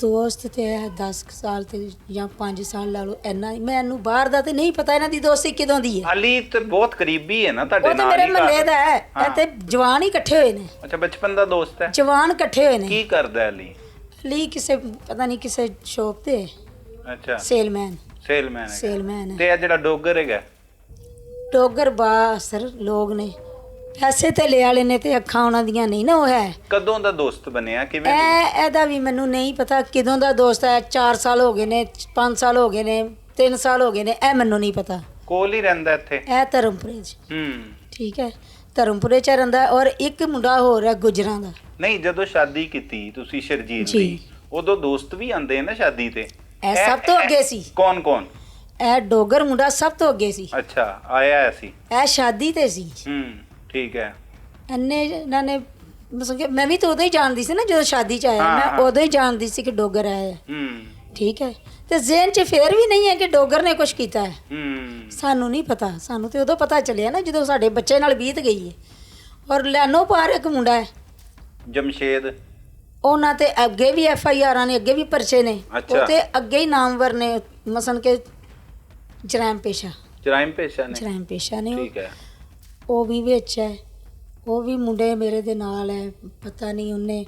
ਦੋਸਤ ਤੇ 10 ਸਾਲ ਤੇ ਜਾਂ 5 ਸਾਲ ਲਾ ਲਓ। ਇੰਨਾ ਮੈਨੂੰ ਬਾਹਰ ਦਾ ਤੇ ਨਹੀਂ ਪਤਾ ਇਹਨਾਂ ਦੀ ਦੋਸਤੀ ਕਿਦੋਂ ਦੀ ਹੈ। ਅਲੀ ਤੇ ਬਹੁਤ ਕਰੀਬੀ ਹੈ ਨਾ ਤੁਹਾਡੇ ਨਾਲ? ਉਹ ਤੇ ਮੇਰੇ ਮਹੱਲੇ ਦਾ ਹੈ। ਇਹ ਤੇ ਜਵਾਨ ਹੀ ਇਕੱਠੇ ਹੋਏ ਨੇ। ਅੱਛਾ, ਬਚਪਨ ਦਾ ਦੋਸਤ ਹੈ? ਜਵਾਨ ਇਕੱਠੇ ਹੋਏ ਨੇ। ਕੀ ਕਰਦਾ ਅਲੀ? ਅਲੀ ਕਿਸੇ ਪਤਾ ਨਹੀਂ ਕਿਸੇ ਸ਼ੋਪ ਤੇ। ਅੱਛਾ, ਸੇਲਮੈਨ ਤੇ ਇਹ ਜਿਹੜਾ ਡੋਗਰ ਹੈਗਾ? ਡੋਗਰ ਬਾਸਰ ਲੋਕ ਨੇ, ਪੈਸੇ ਤੇ ਲੈ ਵਾਲੇ ਨੇ ਤੇ ਅੱਖਾਂ ਉਹਨਾਂ ਦੀਆਂ ਨਹੀਂ ਨਾ। ਉਹ ਹੈ ਕਦੋਂ ਦਾ ਦੋਸਤ ਬਣਿਆ? ਕਿਵੇਂ? ਇਹਦਾ ਵੀ ਮੈਨੂੰ ਨਹੀਂ ਪਤਾ ਕਿਦੋਂ ਦਾ ਦੋਸਤ ਹੈ। 4 ਸਾਲ ਹੋ ਗਏ ਨੇ, 5 ਸਾਲ ਹੋ ਗਏ ਨੇ, 3 ਸਾਲ ਹੋ ਗਏ ਨੇ, ਇਹ ਮੈਨੂੰ ਨਹੀਂ ਪਤਾ। ਕੋਲ ਹੀ ਰਹਿੰਦਾ ਇੱਥੇ? ਇਹ ਧਰਮਪੁਰੇ 'ਚ। ਠੀਕ ਹੈ, ਧਰਮਪੁਰੇ 'ਚ ਰਹਿੰਦਾ। ਔਰ ਇੱਕ ਮੁੰਡਾ ਹੋਰ ਹੈ ਗੁਜਰਾਂ ਦਾ। ਨਹੀਂ, ਜਦੋਂ ਸ਼ਾਦੀ ਕੀਤੀ ਤੁਸੀਂ ਸ਼ਰਜੀਲ ਦੀ, ਉਦੋਂ ਦੋਸਤ ਵੀ ਆਂਦੇ ਨਾ ਸ਼ਾਦੀ ਤੇ? ਇਹ ਸਭ ਤੋਂ ਅੱਗੇ ਸੀ। ਕੌਣ? ਇਹ ਡੋਗਰ ਮੁੰਡਾ ਸਭ ਤੋਂ ਅੱਗੇ ਸੀ। ਅੱਛਾ, ਆਇਆ ਸੀ? ਇਹ ਸ਼ਾਦੀ ਤੇ ਸੀ। ਠੀਕ ਹੈ। ਇਹਨਾਂ ਨੇ ਮਤਲਬ ਕਿ ਮੈਂ ਵੀ ਤਾਂ ਉਦੋਂ ਹੀ ਜਾਣਦੀ ਸੀ ਨਾ ਜਦੋਂ ਸ਼ਾਦੀ 'ਚ ਆਇਆ। ਮੈਂ ਉਦੋਂ ਹੀ ਜਾਣਦੀ ਸੀ ਕਿ ਡੋਗਰ ਆਇਆ। ਠੀਕ ਹੈ, ਤੇ ਜ਼ਿਹਨ 'ਚ ਫੇਰ ਵੀ ਨਹੀਂ ਹੈ ਕਿ ਡੋਗਰ ਨੇ ਕੁਛ ਕੀਤਾ ਹੈ। ਸਾਨੂੰ ਨਹੀਂ ਪਤਾ। ਸਾਨੂੰ ਤੇ ਉਦੋਂ ਪਤਾ ਚੱਲਿਆ ਨਾ ਜਦੋਂ ਸਾਡੇ ਬੱਚੇ ਨਾਲ ਬੀਤ ਗਈ ਹੈ। ਔਰ ਲੈਨੋ ਪਾਰ ਇੱਕ ਮੁੰਡਾ ਹੈ, ਜਮਸ਼ੇਦ ਉਹਨਾਂ ਤੇ ਅੱਗੇ ਵੀ ਐਫ ਆਈ ਆਰਾਂ ਨੇ, ਅੱਗੇ ਵੀ ਪਰਚੇ ਨੇ, ਅੱਛਾ। ਉਹ ਤੇ ਅੱਗੇ ਹੀ ਨਾਮਵਰ ਨੇ, ਮਸਨ ਕੇ ਜਰਾਇਮ ਪੇਸ਼ਾ ਨੇ ਠੀਕ ਹੈ। ਉਹ ਵੀ ਵਿੱਚ ਹੈ, ਉਹ ਵੀ ਮੁੰਡੇ ਮੇਰੇ ਦੇ ਨਾਲ ਹੈ। ਪਤਾ ਨਹੀਂ ਉਹਨੇ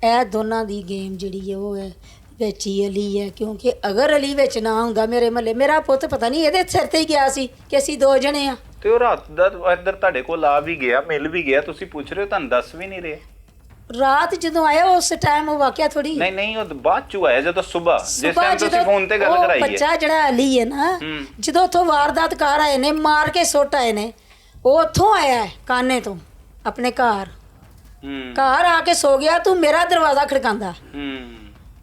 ਇਹ ਦੋਨਾਂ ਦੀ ਗੇਮ ਜਿਹੜੀ ਹੈ ਉਹ ਹੈ ਵਿੱਚ ਹੀ ਅਲੀ ਹੈ, ਕਿਉਂਕਿ ਅਗਰ ਅਲੀ ਵਿੱਚ ਨਾ ਹੁੰਦਾ ਮੇਰੇ ਮਹੱਲੇ, ਮੇਰਾ ਪੁੱਤ ਪਤਾ ਨਹੀਂ ਇਹਦੇ ਸਿਰ ਤੇ ਹੀ ਗਿਆ ਸੀ ਕਿ ਅਸੀਂ 2 ਜਣੇ ਆ। ਤੇ ਉਹ ਰਾਤ ਦਾ ਇੱਧਰ ਤੁਹਾਡੇ ਕੋਲ ਆ ਵੀ ਗਿਆ, ਮਿਲ ਵੀ ਗਿਆ, ਤੁਸੀਂ ਪੁੱਛ ਰਹੇ ਹੋ, ਤੁਹਾਨੂੰ ਦੱਸ ਵੀ ਨਹੀਂ ਰਹੇ। ਰਾਤ ਜਦੋਂ ਆਇਆ ਉਸ ਟਾਈਮ ਉਹ ਵਾਕਿਆ ਥੋੜੀ ਨਹੀਂ ਉਹ ਬਾਅਦ ਚ ਆਇਆ, ਜਦੋਂ ਸਵੇਰ ਜਿਸ ਟਾਈਮ ਤੁਸੀਂ ਫੋਨ ਤੇ ਗੱਲ ਕਰਾਈ ਹੈ। ਬੱਚਾ ਜਿਹੜਾ ਅਲੀ ਹੈ ਨਾ, ਜਦੋਂ ਉੱਥੋਂ ਵਾਰਦਾਤ ਕਰ ਆਏ ਨੇ, ਮਾਰ ਕੇ ਸੁੱਟ ਆਏ ਨੇ, ਉਹ ਉੱਥੋਂ ਆਇਆ ਹੈ ਕਾਨੇ ਤੋਂ ਆਪਣੇ ਘਰ ਆ ਕੇ ਸੋ ਗਿਆ। ਤੂੰ ਮੇਰਾ ਦਰਵਾਜ਼ਾ ਖੜਕਾਉਂਦਾ,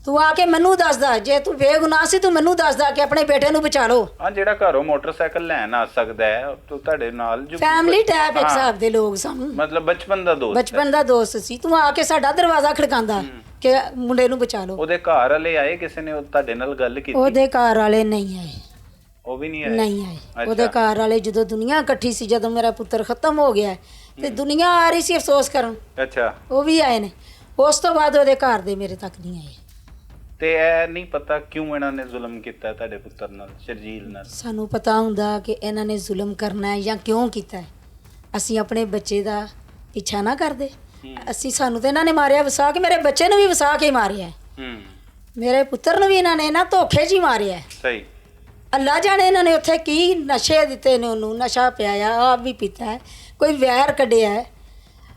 ਤੂੰ ਆ ਕੇ ਮੈਨੂੰ ਦੱਸਦਾ, ਜੇ ਤੂੰ ਬੇਗੁਨਾਹ ਸੀ ਤੂੰ ਮੈਨੂੰ ਦੱਸਦਾ ਕਿ ਆਪਣੇ ਬੇਟੇ ਨੂੰ ਬਚਾ ਲਓ। ਹਾਂ, ਜਿਹੜਾ ਘਰੋਂ ਮੋਟਰਸਾਈਕਲ ਲੈਣ ਆ ਸਕਦਾ ਹੈ, ਤੂੰ ਤੁਹਾਡੇ ਨਾਲ ਜੋ ਫੈਮਿਲੀ ਟਾਈਪ ਇੱਕ ਹਿਸਾਬ ਦੇ ਲੋਕ ਸਨ, ਮਤਲਬ ਬਚਪਨ ਦਾ ਦੋਸਤ ਸੀ। ਤੂੰ ਆ ਕੇ ਸਾਡਾ ਦਰਵਾਜ਼ਾ ਖੜਕਾਉਂਦਾ ਕਿ ਮੁੰਡੇ ਨੂੰ ਬਚਾ ਲਓ। ਉਹਦੇ ਘਰ ਵਾਲੇ ਆਏ, ਕਿਸੇ ਨੇ ਤੁਹਾਡੇ ਨਾਲ ਗੱਲ ਕੀਤੀ? ਉਹਦੇ ਘਰ ਵਾਲੇ ਨਹੀਂ ਆਏ। ਉਹ ਵੀ ਨਹੀਂ ਆਏ। ਉਹਦੇ ਘਰ ਵਾਲੇ ਜਦੋਂ ਦੁਨੀਆ ਇਕੱਠੀ ਸੀ, ਜਦੋਂ ਮੇਰਾ ਪੁੱਤਰ ਖਤਮ ਹੋ ਗਿਆ ਤੇ ਦੁਨੀਆ ਆ ਰਹੀ ਸੀ ਅਫਸੋਸ ਕਰਨ, ਅੱਛਾ, ਉਹ ਵੀ ਆਏ ਨੇ। ਉਸ ਤੋਂ ਬਾਅਦ ਉਹਦੇ ਘਰ ਦੇ ਮੇਰੇ ਤੱਕ ਨਹੀਂ ਆਏ। ਤੇ ਇਹ ਨਹੀਂ ਪਤਾ ਕਿਉਂ ਇਹਨਾਂ ਨੇ ਜ਼ੁਲਮ ਕੀਤਾ ਤੁਹਾਡੇ ਪੁੱਤਰ ਨਾਲ, ਸ਼ਰਜੀਲ ਨਾਲ? ਸਾਨੂੰ ਪਤਾ ਹੁੰਦਾ ਕਿ ਇਹਨਾਂ ਨੇ ਜ਼ੁਲਮ ਕਰਨਾ ਹੈ ਜਾਂ ਕਿਉਂ ਕੀਤਾ ਹੈ, ਅਸੀਂ ਆਪਣੇ ਬੱਚੇ ਦਾ ਪਿੱਛਾ ਨਾ ਕਰਦੇ। ਸਾਨੂੰ ਤਾਂ ਇਹਨਾਂ ਨੇ ਮਾਰਿਆ ਵਸਾ ਕੇ, ਮੇਰੇ ਬੱਚੇ ਨੂੰ ਵੀ ਵਸਾ ਕੇ ਮਾਰਿਆ, ਮੇਰੇ ਪੁੱਤਰ ਨੂੰ ਵੀ ਇਹਨਾਂ ਨੇ ਨਾ ਧੋਖੇ 'ਚ ਹੀ ਮਾਰਿਆ। ਸਹੀ। ਅੱਲਾ ਜਾਣੇ ਇਹਨਾਂ ਨੇ ਉੱਥੇ ਕੀ ਨਸ਼ੇ ਦਿੱਤੇ ਨੇ, ਉਹਨੂੰ ਨਸ਼ਾ ਪਿਆਇਆ, ਆਪ ਵੀ ਪੀਤਾ ਹੈ, ਕੋਈ ਵੈਰ ਕੱਢਿਆ ਹੈ।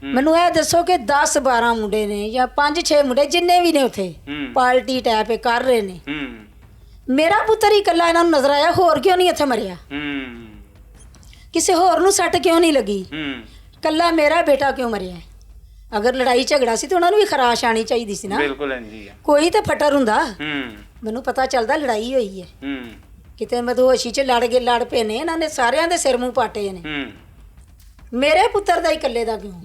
ਮੈਨੂੰ ਇਹ ਦੱਸੋ ਕਿ 10-12 ਮੁੰਡੇ ਨੇ ਜਾਂ 5-6 ਮੁੰਡੇ ਜਿੰਨੇ ਵੀ ਨੇ ਉੱਥੇ ਪਾਰਟੀ ਟੈਪ ਕਰ ਰਹੇ ਨੇ, ਮੇਰਾ ਪੁੱਤਰ ਹੀ ਇਕੱਲਾ ਇਹਨਾਂ ਨੂੰ ਨਜ਼ਰ ਆਇਆ। ਹੋਰ ਕਿਉਂ ਨਹੀਂ ਇੱਥੇ ਮਰਿਆ? ਕਿਸੇ ਹੋਰ ਨੂੰ ਸੱਟ ਕਿਉਂ ਨਹੀਂ ਲੱਗੀ? ਇਕੱਲਾ ਮੇਰਾ ਬੇਟਾ ਕਿਉਂ ਮਰਿਆ? ਅਗਰ ਲੜਾਈ ਝਗੜਾ ਸੀ ਤਾਂ ਉਹਨਾਂ ਨੂੰ ਵੀ ਖਰਾਸ਼ ਆਣੀ ਚਾਹੀਦੀ ਸੀ ਨਾ। ਬਿਲਕੁਲ ਇੰਜੀ ਹੈ। ਕੋਈ ਤੇ ਫਟਰ ਹੁੰਦਾ। ਮੈਨੂੰ ਪਤਾ ਚੱਲਦਾ ਲੜਾਈ ਹੋਈ ਹੈ, ਕਿਤੇ ਮਦਹੋਸ਼ੀ 'ਚ ਲੜ ਪਏ ਨੇ, ਇਹਨਾਂ ਨੇ ਸਾਰਿਆਂ ਦੇ ਸਿਰ ਮੂੰਹ ਪਾਟੇ ਨੇ। ਮੇਰੇ ਪੁੱਤਰ ਦਾ ਹੀ ਇਕੱਲੇ ਦਾ ਕਿਉਂ?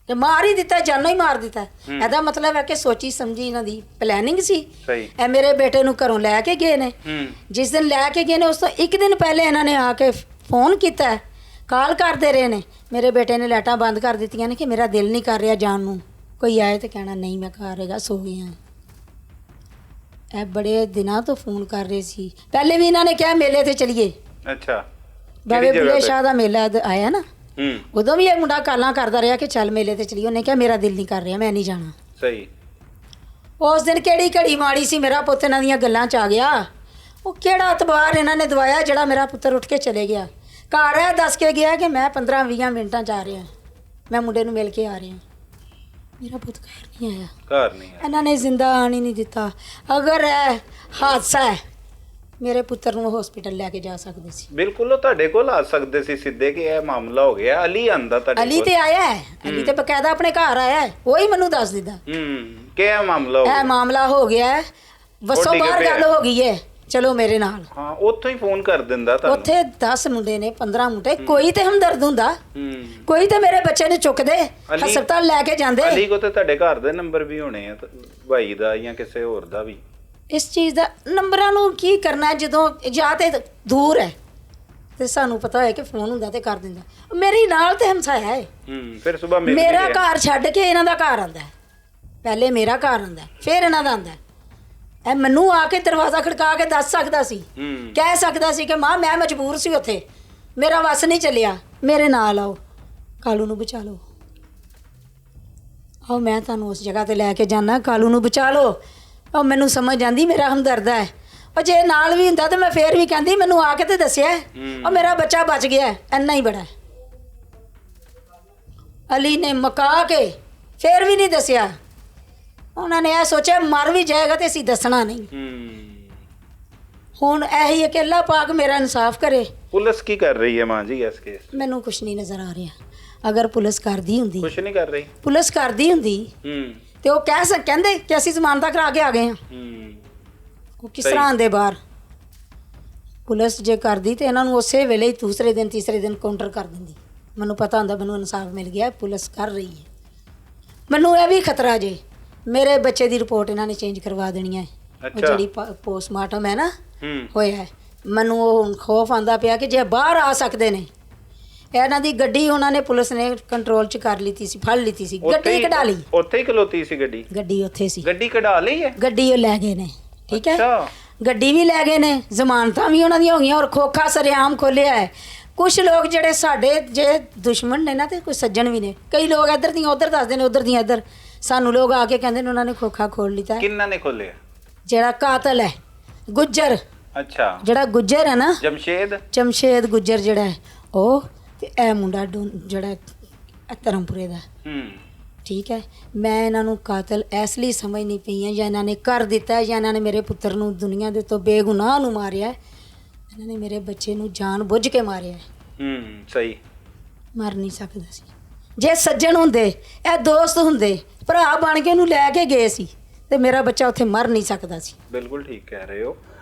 ਤੇ ਮਾਰ ਹੀ ਦਿੱਤਾ, ਜਾਨੋਂ ਹੀ ਮਾਰ ਦਿੱਤਾ। ਇਹਦਾ ਮਤਲਬ ਹੈ ਕਿ ਸੋਚੀ ਸਮਝੀ ਇਹਨਾਂ ਦੀ ਪਲੈਨਿੰਗ ਸੀ। ਇਹ ਮੇਰੇ ਬੇਟੇ ਨੂੰ ਘਰੋਂ ਲੈ ਕੇ ਗਏ ਨੇ, ਜਿਸ ਦਿਨ ਲੈ ਕੇ ਗਏ ਨੇ ਉਸ ਤੋਂ 1 ਦਿਨ ਪਹਿਲੇ ਇਹਨਾਂ ਨੇ ਆ ਕੇ ਫੋਨ ਕੀਤਾ, ਕਾਲ ਕਰਦੇ ਰਹੇ ਨੇ। ਮੇਰੇ ਬੇਟੇ ਨੇ ਲਾਈਟਾਂ ਬੰਦ ਕਰ ਦਿੱਤੀਆਂ ਨੇ ਕਿ ਮੇਰਾ ਦਿਲ ਨਹੀਂ ਕਰ ਰਿਹਾ ਜਾਣ ਨੂੰ, ਕੋਈ ਆਏ ਤੇ ਕਹਿਣਾ ਨਹੀਂ ਮੈਂ ਘਰ ਹੈਗਾ, ਸੋ ਗਿਆ। ਇਹ ਬੜੇ ਦਿਨਾਂ ਤੋਂ ਫੋਨ ਕਰ ਰਹੇ ਸੀ। ਪਹਿਲੇ ਵੀ ਇਹਨਾਂ ਨੇ ਕਿਹਾ ਮੇਲੇ ਤੇ ਚਲੀਏ। ਅੱਛਾ, ਬਾਬੇ ਬੁੱਲੇ ਸ਼ਾਹ ਦਾ ਮੇਲਾ ਆਇਆ ਨਾ, ਉਦੋਂ ਵੀ ਇਹ ਮੁੰਡਾ ਕਾਲਾਂ ਕਰਦਾ ਰਿਹਾ ਕਿ ਚੱਲ ਮੇਲੇ ਤੇ ਚਲੀਏ। ਉਹਨੇ ਕਿਹਾ ਮੇਰਾ ਦਿਲ ਨਹੀਂ ਕਰ ਰਿਹਾ, ਮੈਂ ਨਹੀਂ ਜਾਣਾ। ਸਹੀ। ਉਸ ਦਿਨ ਕਿਹੜੀ ਘੜੀ ਮਾੜੀ ਸੀ, ਮੇਰਾ ਪੁੱਤ ਇਹਨਾਂ ਦੀਆਂ ਗੱਲਾਂ 'ਚ ਆ ਗਿਆ। ਉਹ ਕਿਹੜਾ ਅਤਬਾਰ ਇਹਨਾਂ ਨੇ ਦਵਾਇਆ ਜਿਹੜਾ ਮੇਰਾ ਪੁੱਤਰ ਉੱਠ ਕੇ ਚਲੇ ਗਿਆ। ਘਰ ਆ ਦੱਸ ਕੇ ਗਿਆ ਕਿ ਮੈਂ 15-20 ਮਿੰਟਾਂ 'ਚ ਆ ਰਿਹਾ, ਮੈਂ ਮੁੰਡੇ ਨੂੰ ਮਿਲ ਕੇ ਆ ਰਿਹਾ। ਮੇਰਾ ਪੁੱਤ ਘਰ ਨਹੀਂ ਆਇਆ। ਇਹਨਾਂ ਨੇ ਜ਼ਿੰਦਾ ਆਣ ਹੀ ਨਹੀਂ ਦਿੱਤਾ। ਅਗਰ ਇਹ ਹਾਦਸਾ ਹੈ, ਮੇਰੇ ਪੁੱਤਰ ਨੂੰ ਹਸਪੀਟਲ ਲੈ ਕੇ ਜਾ ਸਕਦੇ ਸੀ। ਬਿਲਕੁਲ, ਉਹ ਤੁਹਾਡੇ ਕੋਲ ਆ ਸਕਦੇ ਸੀ ਸਿੱਧੇ ਕਿ ਇਹ ਮਾਮਲਾ ਹੋ ਗਿਆ। ਅਲੀ ਆਂਦਾ ਤੁਹਾਡੇ ਕੋਲ? ਅਲੀ ਤੇ ਆਇਆ ਹੈ, ਅਲੀ ਤੇ ਬਕਾਇਦਾ ਆਪਣੇ ਘਰ ਆਇਆ ਹੈ, ਉਹ ਹੀ ਮੈਨੂੰ ਦੱਸ ਦਿੱਤਾ ਕਿ ਇਹ ਮਾਮਲਾ ਹੋ ਗਿਆ। ਇਹ ਮਾਮਲਾ ਹੋ ਗਿਆ, ਵਸੋਂ ਬਾਹਰ ਗੱਲ ਹੋ ਗਈ ਹੈ, ਚਲੋ ਮੇਰੇ ਨਾਲ। ਹਾਂ, ਉੱਥੋਂ ਹੀ ਫੋਨ ਕਰ ਦਿੰਦਾ ਤੁਹਾਨੂੰ। ਉੱਥੇ 10 ਮੁੰਡੇ ਨੇ, 15 ਮੁੰਡੇ, ਕੋਈ ਤੇ ਹਮਦਰਦ ਹੁੰਦਾ, ਕੋਈ ਤੇ ਮੇਰੇ ਬੱਚੇ ਨੂੰ ਚੁੱਕਦੇ ਹਸਪਤਾਲ ਲੈ ਕੇ ਜਾਂਦੇ। ਅਲੀ ਕੋ ਤੇ ਤੁਹਾਡੇ ਘਰ ਦੇ ਨੰਬਰ ਵੀ ਹੋਣੇ ਆ, ਭਾਈ ਦਾ ਜਾਂ ਕਿਸੇ ਹੋਰ ਦਾ ਵੀ। ਇਸ ਚੀਜ਼ ਦਾ ਨੰਬਰਾਂ ਨੂੰ ਕੀ ਕਰਨਾ, ਜਦੋਂ ਜਾਂ ਤੇ ਦੂਰ ਹੈ ਤੇ ਸਾਨੂੰ ਪਤਾ ਹੋਇਆ ਕਿ ਫੋਨ ਹੁੰਦਾ ਤੇ ਕਰ ਦਿੰਦਾ। ਮੇਰੀ ਨਾਲ ਤੇ ਹਮਸਾਇਆ ਹੈ। ਫਿਰ ਸਵੇਰ ਮੇਰਾ ਘਰ ਛੱਡ ਕੇ ਇਹਨਾਂ ਦਾ ਘਰ ਆਂਦਾ, ਪਹਿਲੇ ਮੇਰਾ ਘਰ ਆਂਦਾ, ਫਿਰ ਇਹਨਾਂ ਦਾ ਆਂਦਾ। ਇਹ ਮੈਨੂੰ ਆ ਕੇ ਦਰਵਾਜ਼ਾ ਖੜਕਾ ਕੇ ਦੱਸ ਸਕਦਾ ਸੀ, ਕਹਿ ਸਕਦਾ ਸੀ ਕਿ ਮਾਂ ਮੈਂ ਮਜਬੂਰ ਸੀ, ਉੱਥੇ ਮੇਰਾ ਵੱਸ ਨਹੀਂ ਚੱਲਿਆ, ਮੇਰੇ ਨਾਲ ਆਓ, ਕਾਲੂ ਨੂੰ ਬਚਾ ਲਓ, ਆਓ ਮੈਂ ਤੁਹਾਨੂੰ ਉਸ ਜਗ੍ਹਾ ਤੇ ਲੈ ਕੇ ਜਾਣਾ, ਕਾਲੂ ਨੂੰ ਬਚਾ ਲਓ। ਉਹ ਮੈਨੂੰ ਸਮਝ ਆਂਦੀ ਮੇਰਾ ਹਮਦਰਦ ਹੈ। ਉਹ ਜੇ ਨਾਲ ਵੀ ਹੁੰਦਾ ਤਾਂ ਮੈਂ ਫੇਰ ਵੀ ਕਹਿੰਦੀ ਮੈਨੂੰ ਆ ਕੇ ਤੇ ਦੱਸਿਆ, ਉਹ ਮੇਰਾ ਬੱਚਾ ਬਚ ਗਿਆ, ਇੰਨਾ ਹੀ ਬੜਾ। ਅਲੀ ਨੇ ਮਕਾ ਕੇ ਫੇਰ ਵੀ ਨਹੀਂ ਦੱਸਿਆ। ਉਹਨਾਂ ਨੇ ਇਹ ਸੋਚਿਆ ਮਰ ਵੀ ਜਾਏਗਾ ਤੇ ਅਸੀਂ ਦੱਸਣਾ ਨਹੀਂ। ਹੁਣ ਇਹੀ ਹੈ ਕਿ ਅੱਲਾ ਪਾਕ ਮੇਰਾ ਇਨਸਾਫ ਕਰੇ। ਪੁਲਿਸ ਕੀ ਕਰ ਰਹੀ ਹੈ ਮਾਂ ਜੀ ਇਸ ਕੇਸ? ਮੈਨੂੰ ਕੁਛ ਨਹੀਂ ਨਜ਼ਰ ਆ ਰਿਹਾ। ਅਗਰ ਪੁਲਿਸ ਕਰਦੀ ਹੁੰਦੀ, ਕੁਛ ਨਹੀਂ ਕਰ ਰਹੀ, ਪੁਲਿਸ ਕਰਦੀ ਹੁੰਦੀ ਤੇ ਉਹ ਕਹਿੰਦੇ ਕਿ ਅਸੀਂ ਜ਼ਮਾਨਤਾਂ ਕਰਾ ਕੇ ਆ ਗਏ ਹਾਂ। ਉਹ ਕਿਸ ਤਰ੍ਹਾਂ ਆਂਦੇ ਬਾਹਰ? ਪੁਲਿਸ ਜੇ ਕਰਦੀ ਤੇ ਇਹਨਾਂ ਨੂੰ ਉਸੇ ਵੇਲੇ ਹੀ ਦੂਸਰੇ ਦਿਨ ਤੀਸਰੇ ਦਿਨ ਕਾਊਂਟਰ ਕਰ ਦਿੰਦੀ। ਮੈਨੂੰ ਪਤਾ ਹੁੰਦਾ ਮੈਨੂੰ ਇਨਸਾਫ ਮਿਲ ਗਿਆ, ਪੁਲਿਸ ਕਰ ਰਹੀ ਹੈ। ਮੈਨੂੰ ਇਹ ਵੀ ਖਤਰਾ ਜੇ ਮੇਰੇ ਬੱਚੇ ਦੀ ਰਿਪੋਰਟ ਇਹਨਾਂ ਨੇ ਚੇਂਜ ਕਰਵਾ ਦੇਣੀ ਹੈ। ਉਹ ਜਿਹੜੀ ਪੋਸਟਮਾਰਟਮ ਹੈ ਨਾ ਹੋਇਆ ਹੈ, ਮੈਨੂੰ ਉਹ ਖੌਫ ਆਂਦਾ ਪਿਆ ਕਿ ਜੇ ਬਾਹਰ ਆ ਸਕਦੇ ਨੇ, ਇਹਨਾਂ ਦੀ ਗੱਡੀ ਉਹਨਾਂ ਨੇ ਪੁਲਿਸ ਨੇ ਕੰਟਰੋਲ 'ਚ ਕਰ ਲਈ ਸੀ, ਫੜ ਲਈ ਸੀ, ਗੱਡੀ ਕਢਾ ਲਈ। ਉੱਥੇ ਹੀ ਖਲੋਤੀ ਸੀ ਗੱਡੀ? ਗੱਡੀ ਉੱਥੇ ਸੀ। ਗੱਡੀ ਕਢਾ ਲਈ ਹੈ? ਗੱਡੀ ਉਹ ਲੈ ਗਏ ਨੇ, ਠੀਕ ਹੈ। ਅੱਛਾ। ਗੱਡੀ ਵੀ ਲੈ ਗਏ ਨੇ, ਜ਼ਮਾਨਤਾਂ ਵੀ ਉਹਨਾਂ ਦੀਆਂ ਹੋ ਗਈਆਂ, ਔਰ ਖੋਖਾ ਸਰੇਆਮ ਖੋਲਿਆ ਹੈ। ਕੁਝ ਲੋਕ ਜਿਹੜੇ ਸਾਡੇ ਜੇ ਦੁਸ਼ਮਣ ਨੇ ਨਾ, ਤੇ ਕੋਈ ਸੱਜਣ ਵੀ ਨੇ। ਕਈ ਲੋਕ ਇੱਧਰ ਦੀਆਂ ਉੱਧਰ ਦੱਸਦੇ ਨੇ, ਉੱਧਰ ਦੀਆਂ ਇੱਧਰ। ਸਾਨੂੰ ਲੋਕ ਆ ਕੇ ਕਹਿੰਦੇ ਨੇ ਉਹਨਾਂ ਨੇ ਖੋਖਾ ਖੋਲ ਲਿੱਤਾ। ਕਿੰਨਾ ਨੇ ਖੋਲਿਆ? ਜਿਹੜਾ ਕਾਤਲ ਹੈ ਗੁੱਜਰ। ਅੱਛਾ। ਜਿਹੜਾ ਗੁੱਜਰ ਹੈ ਨਾ, ਜਮਸ਼ੇਦ ਗੁੱਜਰ ਜਿਹੜਾ ਹੈ ਉਹ, ਤੇ ਇਹ ਮੁੰਡਾ ਜਿਹੜਾ ਧਰਮਪੁਰੇ ਦਾ, ਠੀਕ ਹੈ। ਮੈਂ ਇਹਨਾਂ ਨੂੰ ਕਾਤਲ ਇਸ ਲਈ ਸਮਝ ਨਹੀਂ ਪਈ ਹਾਂ, ਜਾਂ ਇਹਨਾਂ ਨੇ ਕਰ ਦਿੱਤਾ, ਜਾਂ ਇਹਨਾਂ ਨੇ ਮੇਰੇ ਪੁੱਤਰ ਨੂੰ ਦੁਨੀਆ ਦੇ ਤੋਂ ਬੇਗੁਨਾਹ ਨੂੰ ਮਾਰਿਆ। ਇਹਨਾਂ ਨੇ ਮੇਰੇ ਬੱਚੇ ਨੂੰ ਜਾਣ ਬੁੱਝ ਕੇ ਮਾਰਿਆ। ਸਹੀ। ਮਰ ਨਹੀਂ ਸਕਦਾ ਸੀ। ਜੇ ਸੱਜਣ ਹੁੰਦੇ, ਇਹ ਦੋਸਤ ਹੁੰਦੇ, ਭਰਾ ਬਣ ਕੇ ਉਹਨੂੰ ਲੈ ਕੇ ਗਏ ਸੀ, ਤੇ ਮੇਰਾ ਬੱਚਾ ਉੱਥੇ ਮਰ ਨਹੀਂ ਸਕਦਾ ਸੀ। ਬਿਲਕੁਲ ਠੀਕ ਕਹਿ ਰਹੇ ਹੋ।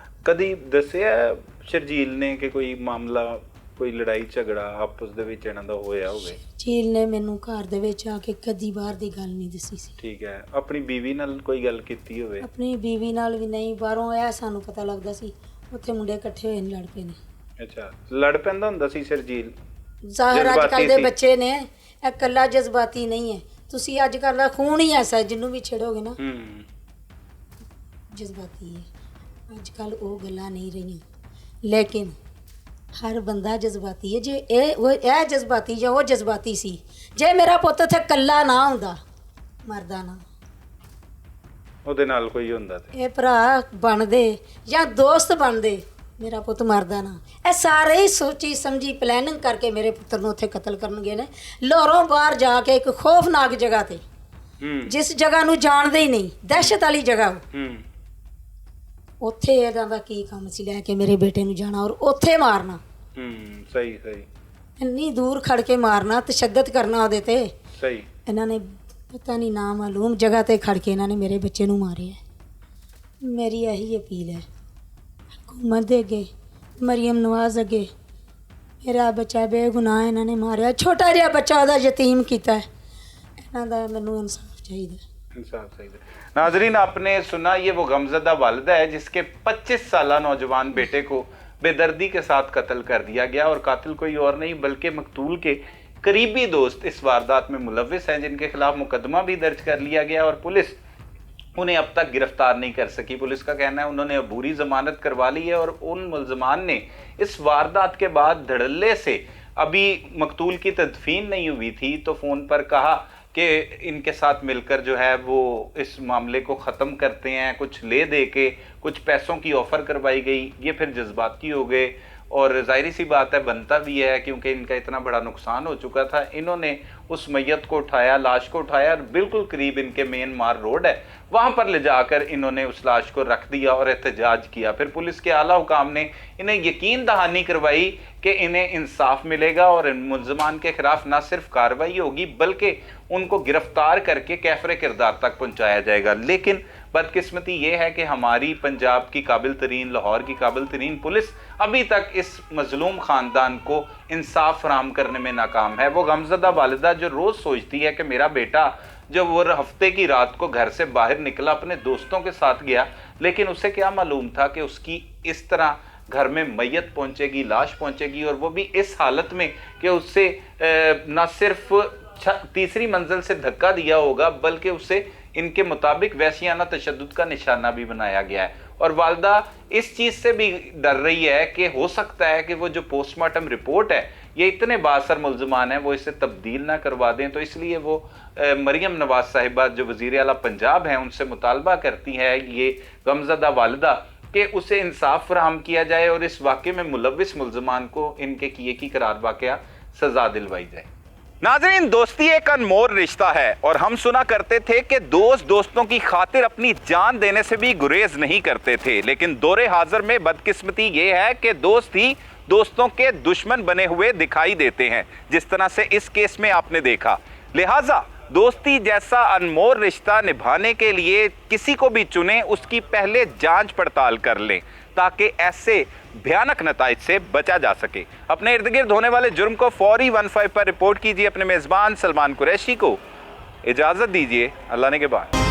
ਕਦੀ ਦੱਸਿਆ ਸ਼ਰਜੀਲ ਨੇ ਕਿ ਕੋਈ ਮਾਮਲਾ, ਕੋਈ ਲੜਾਈ ਝਗੜਾ ਆਪਸ ਦੇ ਵਿੱਚ ਇਹਨਾਂ ਦਾ ਹੋਇਆ ਹੋਵੇ? ਸ਼ਰਜੀਲ ਨੇ ਮੈਨੂੰ ਘਰ ਦੇ ਵਿੱਚ ਆ ਕੇ ਕਦੀ ਬਾਹਰ ਦੀ ਗੱਲ ਨਹੀਂ ਦੱਸੀ ਸੀ। ਠੀਕ ਹੈ। ਆਪਣੀ ਬੀਵੀ ਨਾਲ ਕੋਈ ਗੱਲ ਕੀਤੀ ਹੋਵੇ? ਆਪਣੀ ਬੀਵੀ ਨਾਲ ਵੀ ਨਹੀਂ, ਬਾਹਰੋਂ ਇਹ ਸਾਨੂੰ ਪਤਾ ਲੱਗਦਾ ਸੀ ਉੱਥੇ ਮੁੰਡੇ ਇਕੱਠੇ ਹੋਏ ਨੇ, ਲੜ ਪਏ ਨੇ। ਅੱਛਾ, ਲੜ ਪੈਂਦਾ ਹੁੰਦਾ ਸੀ ਸ਼ਰਜੀਲ? ਜ਼ਾਹਰ ਅੱਜ ਕੱਲ੍ਹ ਦੇ ਬੱਚੇ ਨੇ, ਇਹ ਇਕੱਲਾ ਜਜ਼ਬਾਤੀ ਨਹੀਂ ਹੈ। ਤੁਸੀਂ ਅੱਜ ਕੱਲ੍ਹ ਦਾ ਖੂਨ ਹੀ ਐਸਾ ਜਿਹਨੂੰ ਵੀ ਛੇੜੋਗੇ ਨਾ, ਜਜ਼ਬਾਤੀ ਹੈ। ਅੱਜ ਕੱਲ੍ਹ ਉਹ ਗੱਲਾਂ ਨਹੀਂ ਰਹੀਆਂ, ਲੇਕਿਨ ਹਰ ਬੰਦਾ ਜਜ਼ਬਾਤੀ ਹੈ। ਜੇ ਇਹ ਜਜ਼ਬਾਤੀ ਜਾਂ ਉਹ ਜਜ਼ਬਾਤੀ ਸੀ, ਜੇ ਮੇਰਾ ਪੁੱਤ ਉੱਥੇ ਇਕੱਲਾ ਨਾ ਹੁੰਦਾ, ਮਰਦਾ ਨਾ, ਉਹਦੇ ਨਾਲ ਕੋਈ ਹੁੰਦਾ ਤੇ ਇਹ ਭਰਾ ਬਣਦੇ ਜਾਂ ਦੋਸਤ ਬਣਦੇ, ਮੇਰਾ ਪੁੱਤ ਮਰਦਾ ਨਾ। ਇਹ ਸਾਰੇ ਹੀ ਸੋਚੀ ਸਮਝੀ ਪਲੈਨਿੰਗ ਕਰਕੇ ਮੇਰੇ ਪੁੱਤਰ ਨੂੰ ਉੱਥੇ ਕਤਲ ਕਰਨਗੇ ਨੇ, ਲਾਹੌਰੋਂ ਬਾਹਰ ਜਾ ਕੇ ਇੱਕ ਖੌਫਨਾਕ ਜਗ੍ਹਾ ਤੇ, ਜਿਸ ਜਗ੍ਹਾ ਨੂੰ ਜਾਣਦੇ ਹੀ ਨਹੀਂ, ਦਹਿਸ਼ਤ ਵਾਲੀ ਜਗ੍ਹਾ। ਉੱਥੇ ਇਹਨਾਂ ਦਾ ਕੀ ਕੰਮ ਸੀ, ਲੈ ਕੇ ਮੇਰੇ ਬੇਟੇ ਨੂੰ ਜਾਣਾ ਔਰ ਉੱਥੇ ਮਾਰਨਾ। ਸਹੀ ਸਹੀ। ਇੰਨੀ ਦੂਰ ਖੜ ਕੇ ਮਾਰਨਾ, ਤਸ਼ੱਦਦ ਕਰਨਾ ਉਹਦੇ ਤੇ। ਸਹੀ। ਇਹਨਾਂ ਨੇ ਪਤਾ ਨਹੀਂ ਨਾ ਮਾਲੂਮ ਜਗ੍ਹਾ ਤੇ ਖੜ ਕੇ ਇਹਨਾਂ ਨੇ ਮੇਰੇ ਬੱਚੇ ਨੂੰ ਮਾਰਿਆ। ਮੇਰੀ ਇਹੀ ਅਪੀਲ ਹੈ ਹਕੂਮਤ ਦੇ ਅੱਗੇ, ਮਰੀਮ ਨਵਾਜ਼ ਅੱਗੇ, ਮੇਰਾ ਬੱਚਾ ਬੇਗੁਨਾਹ ਇਹਨਾਂ ਨੇ ਮਾਰਿਆ, ਛੋਟਾ ਜਿਹਾ ਬੱਚਾ ਉਹਦਾ ਯਤੀਮ ਕੀਤਾ। ਇਹਨਾਂ ਦਾ ਮੈਨੂੰ इंसाफ चाहिए। इंसाफ चाहिए। नाजरीन, आपने सुना, ये वो गमज़दा वालिदा है जिसके 25 साल नौजवान बेटे को बेदर्दी के साथ कत्ल कर दिया गया, और कातिल कोई और नहीं बल्कि मकतूल के करीबी दोस्त इस वारदात में मुलव्विस हैं, जिनके खिलाफ मुकदमा भी दर्ज कर लिया गया और पुलिस उन्हें अब तक गिरफ्तार नहीं कर सकी। पुलिस का कहना है उन्होंने अबूरी ज़मानत करवा ली है, और उन मुलजमान ने इस वारदात के बाद धड़ल्ले से, अभी मकतूल की तदफीन नहीं हुई थी तो फ़ोन पर कहा कि इनके साथ मिलकर जो है वो इस मामले को ख़त्म करते हैं। कुछ ले दे के कुछ पैसों की ऑफ़र करवाई गई। ये फिर जज्बाती हो गए, और ज़ाहिर सी बात है बनता भी है, क्योंकि इनका इतना बड़ा नुकसान हो चुका था। इन्होंने उस मैयत को उठाया, लाश को उठाया, और बिल्कुल करीब इनके मेन मार रोड है, वहाँ पर ले जाकर इन्होंने उस लाश को रख दिया और एहतजाज किया। फिर पुलिस के आला हुकाम ने इन्हें यकीन दहानी करवाई कि इन्हें इंसाफ मिलेगा और इन मुलजमान के खिलाफ ना सिर्फ कार्रवाई होगी बल्कि उनको गिरफ्तार करके कैफरे किरदार तक पहुँचाया जाएगा। लेकिन बदकिस्मती ये है कि हमारी पंजाब की काबिल तरीन, लाहौर की काबिल तरीन पुलिस अभी तक इस मजलूम ख़ानदान को इंसाफ फराहम करने में नाकाम है। वो गमज़दा वालिदा जो रोज़ सोचती है कि मेरा बेटा जब वो हफ्ते की रात को घर से बाहर निकला, अपने दोस्तों के साथ गया, लेकिन उसे क्या मालूम था कि उसकी इस तरह घर में मैयत पहुंचेगी, लाश पहुंचेगी, और वो भी इस हालत में कि उससे न सिर्फ तीसरी मंजिल से धक्का दिया होगा बल्कि उसे इनके मुताबिक वैसियाना तशद्दुद का निशाना भी बनाया गया है। और वालदा इस चीज़ से भी डर रही है कि हो सकता है कि वो जो पोस्टमार्टम रिपोर्ट है, ये इतने बासर मुलजमान हैं, वो इसे तब्दील ना करवा दें। तो इसलिए वो मरीम नवाज साहिबा जो वज़ीर आला पंजाब हैं, उनसे मुतालबा करती है ये गमज़दा वालिदा कि उसे इंसाफ फराहम किया जाए और इस वाक़े में मुलव्विस मुलजमान को इनके किए की करार वाक़या सज़ा दिलवाई जाए। नाज़रीन, दोस्ती एक अनमोल रिश्ता है, और हम सुना करते थे कि दोस्त दोस्तों की खातिर अपनी जान देने से भी गुरेज नहीं करते थे। लेकिन दौरे हाजिर में बदकिस्मती ये है कि दोस्त ही दोस्तों के दुश्मन बने हुए दिखाई देते हैं, जिस तरह से इस केस में आपने देखा। लिहाजा दोस्ती जैसा अनमोल रिश्ता निभाने के लिए किसी को भी चुने, उसकी पहले जांच पड़ताल कर लें ताकि ऐसे भयानक नताइज से बचा जा सके। अपने इर्द गिर्द होने वाले जुर्म को फौरी 15 पर रिपोर्ट कीजिए। अपने मेज़बान सलमान कुरैशी को इजाज़त दीजिए। अल्लाह ने के बाद।